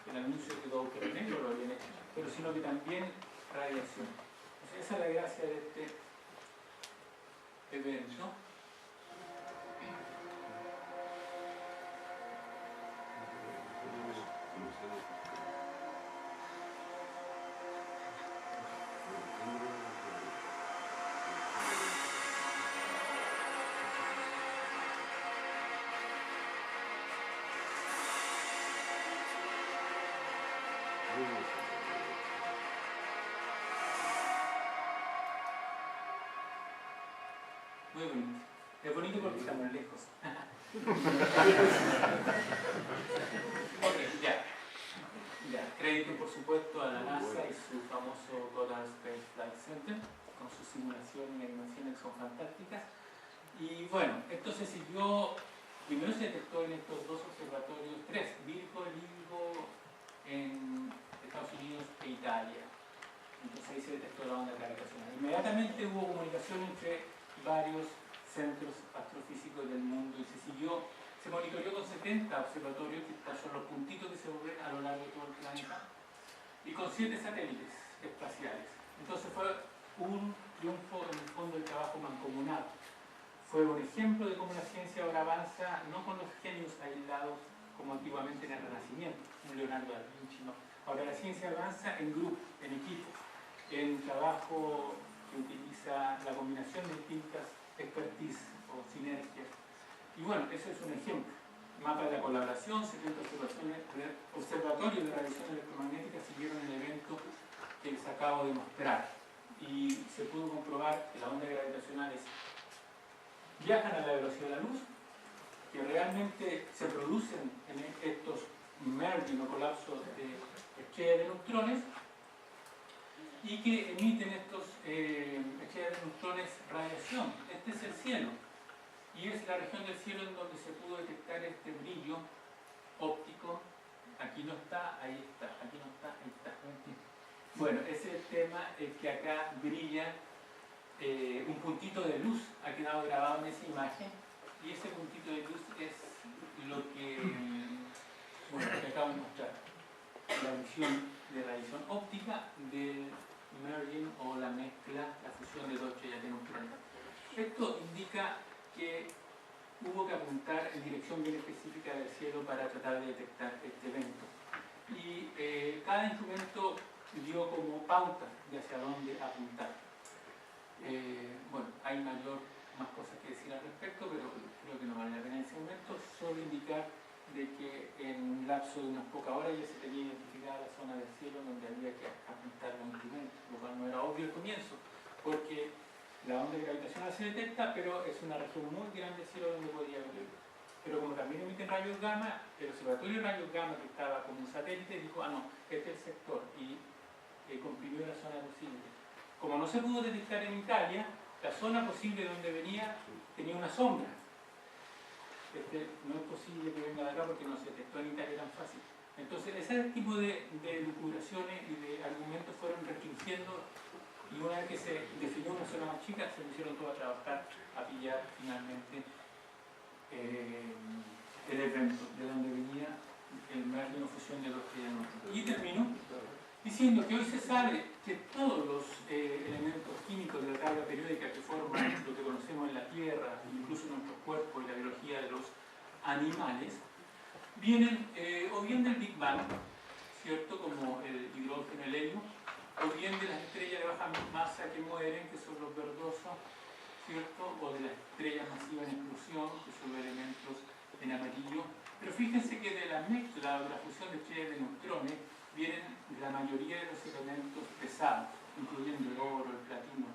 el anuncio de que dos agujeros negros lo habían hecho, pero sino que también radiación. O sea, esa es la gracia de este evento. Muy bonito. Es bonito porque estamos lejos. Ok, ya. Crédito, por supuesto, a la NASA y su famoso Goddard Space Flight Center, con sus simulaciones y animaciones que son fantásticas. Y bueno, esto se siguió, primero se detectó en estos dos observatorios, tres, Virgo, LIGO, en Estados Unidos e Italia. Entonces ahí se detectó la onda gravitacional. Inmediatamente hubo comunicación entre varios centros astrofísicos del mundo y se monitoreó con 70 observatorios, que son los puntitos que se ven a lo largo de todo el planeta, y con 7 satélites espaciales. Entonces fue un triunfo en el fondo del trabajo mancomunado. Fue un ejemplo de cómo la ciencia ahora avanza, no con los genios aislados como antiguamente en el Renacimiento, un Leonardo da Vinci, no. Ahora la ciencia avanza en grupo, en equipo, en trabajo que utiliza la combinación de distintas expertise o sinergias. Y bueno, ese es un ejemplo. Mapa de la colaboración, 70 observatorios de radiación electromagnética siguieron el evento que les acabo de mostrar. Y se pudo comprobar que las ondas gravitacionales viajan a la velocidad de la luz, que realmente se producen en estos merging o colapsos de estrellas de neutrones, y que emiten estos estrellas de neutrones radiación. Este es el cielo. y es la región del cielo en donde se pudo detectar este brillo óptico. Aquí no está, ahí está, aquí no está, ahí está. Bueno, ese es el tema, es que acá brilla un puntito de luz, ha quedado grabado en esa imagen, y ese puntito de luz es lo que, bueno, lo que acabo de mostrar, la emisión de radiación óptica del merging o la mezcla, la fusión de dos estrellas de neutrones. Esto indica que hubo que apuntar en dirección bien específica del cielo para tratar de detectar este evento. Y cada instrumento dio como pauta de hacia dónde apuntar. Bueno, hay más cosas que decir al respecto, pero creo que no vale la pena en ese momento. Solo indicar de que en un lapso de unas pocas horas ya se tenía identificada la zona del cielo donde había que apuntar los instrumentos, lo cual no era obvio al comienzo, porque la onda gravitacional se detecta, pero es una región muy grande del cielo donde podía haber. Pero como también emiten rayos gamma, el observatorio de rayos gamma que estaba como un satélite dijo, ah no, este es el sector, y comprimió la zona posible. Como no se pudo detectar en Italia, la zona posible donde venía tenía una sombra. No es posible que venga de acá porque no se detectó en Italia tan fácil. Entonces, ese tipo de lucubraciones y de argumentos fueron restringiendo, y una vez que se definió una zona más chica, se pusieron todos a trabajar a pillar finalmente el evento de donde venía el merging o fusión de dos estrellas. Y termino diciendo que hoy se sabe que todos los elementos químicos de la tabla periódica que forman lo que conocemos en la Tierra, incluso nuestro cuerpo y la biología de los animales, vienen o bien del Big Bang, ¿cierto? Como el hidrógeno, el helio, o bien de las estrellas de baja masa que mueren, que son los verdosos, ¿cierto? O de las estrellas masivas en explosión, que son los elementos en amarillo. Pero fíjense que de la mezcla o de la fusión de estrellas de neutrones vienen la mayoría de los elementos pesados, incluyendo el oro, el platino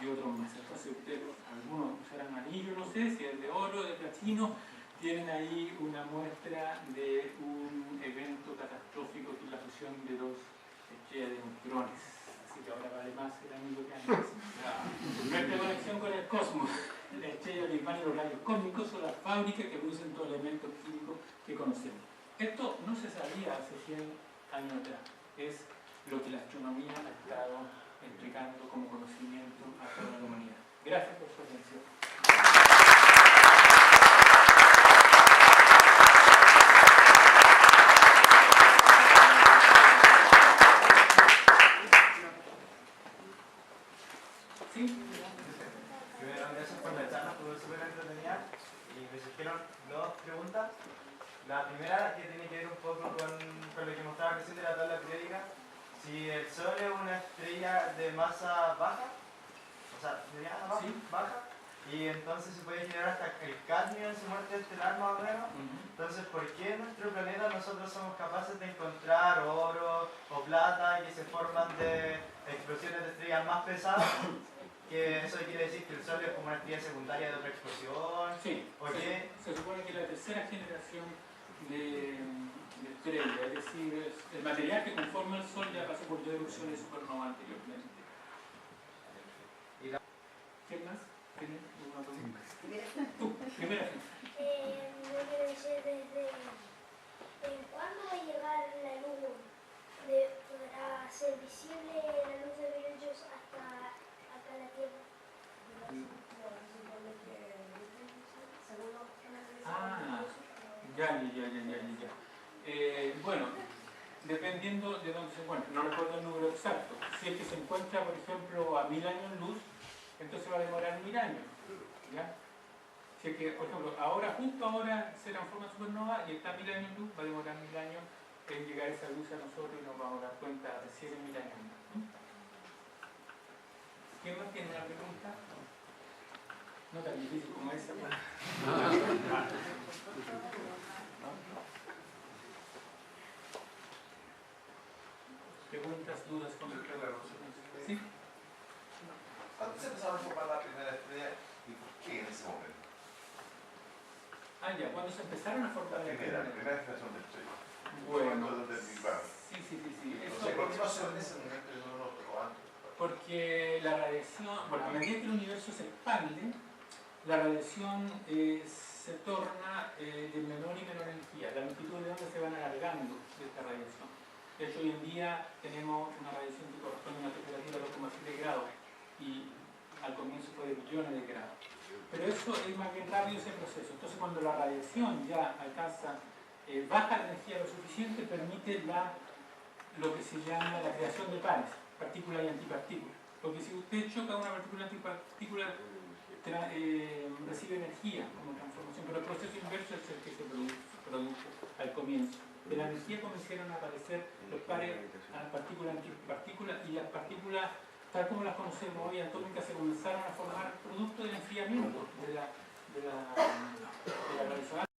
y otros más. Entonces ustedes, algunos usarán amarillo, no sé si es de oro, de platino, tienen ahí una muestra de un evento catastrófico que es la fusión de dos estrellas de neutrones. Así que ahora vale más el amigo que antes. Nuestra conexión con el cosmos, la estrella del Big Bang y los rayos cósmicos son las fábricas que producen todos los elementos químicos que conocemos. Esto no se sabía hace 100 años atrás. Es lo que la astronomía ha estado entregando como conocimiento a toda la humanidad. Gracias por su atención. ¿Sí? Primero, gracias por la charla, estuvo súper entretenida y me surgieron dos preguntas. La primera, que tiene que ver un poco con lo que mostraba recién de la tabla periódica. Si el Sol es una estrella de masa baja, o sea, mediana, baja, Sí. baja, y entonces se puede generar hasta el cadmio en su muerte estelar más o menos. Entonces, ¿por qué en nuestro planeta nosotros somos capaces de encontrar oro o plata que se forman de explosiones de estrellas más pesadas? Que eso quiere decir que el Sol es como una estrella secundaria de otra explosión. Sí, ¿Por qué? se supone que la tercera generación de estrellas, es decir, el material que conforma el Sol ya pasó por dos erupciones de supernova anteriormente. ¿Quién más? ¿Tiene alguna pregunta? Tú, primera. Yo quiero decir desde cuándo va a llegar la luz para ser visible la luz de rayos hasta acá la Tierra. Ah, ya. Bueno, dependiendo de dónde se encuentre, no recuerdo el número exacto. Si es que se encuentra, por ejemplo, a 1000 años luz, entonces va a demorar 1000 años. ¿Ya? Si es que, por ejemplo, justo ahora se transforma en supernova y está a 1000 años luz, va a demorar 1000 años en llegar esa luz a nosotros y nos vamos a dar cuenta recién en 1000 años. ¿Quién más tiene una pregunta? No tan difícil como esa. ¿Preguntas, dudas, comentarios? ¿Sí? ¿Cuándo se empezaron a formar la primera estrella y por qué en ese momento? Ah, ya, ¿cuándo se empezaron a formar La primera generación de estrellas. Bueno, Desde el Big Bang. sí. No sé por qué pasó en ese momento y no lo tocó antes. Porque la radiación, bueno, a medida que el universo se expande, la radiación se torna de menor y menor energía. La longitud de onda se van alargando de esta radiación. De hecho, hoy en día tenemos una radiación que corresponde a una temperatura de 2,7 grados y al comienzo fue de millones de grados. Pero eso es más bien rápido ese proceso. Entonces, cuando la radiación ya alcanza baja la energía lo suficiente, permite lo que se llama la creación de pares, partículas y antipartículas. Porque si usted choca una partícula antipartícula, recibe energía como transformación, pero el proceso inverso es el que se produjo al comienzo. De la energía comenzaron a aparecer los pares a las partículas antipartículas y las partículas, tal como las conocemos hoy, atómicas, se comenzaron a formar producto del enfriamiento de la radiación.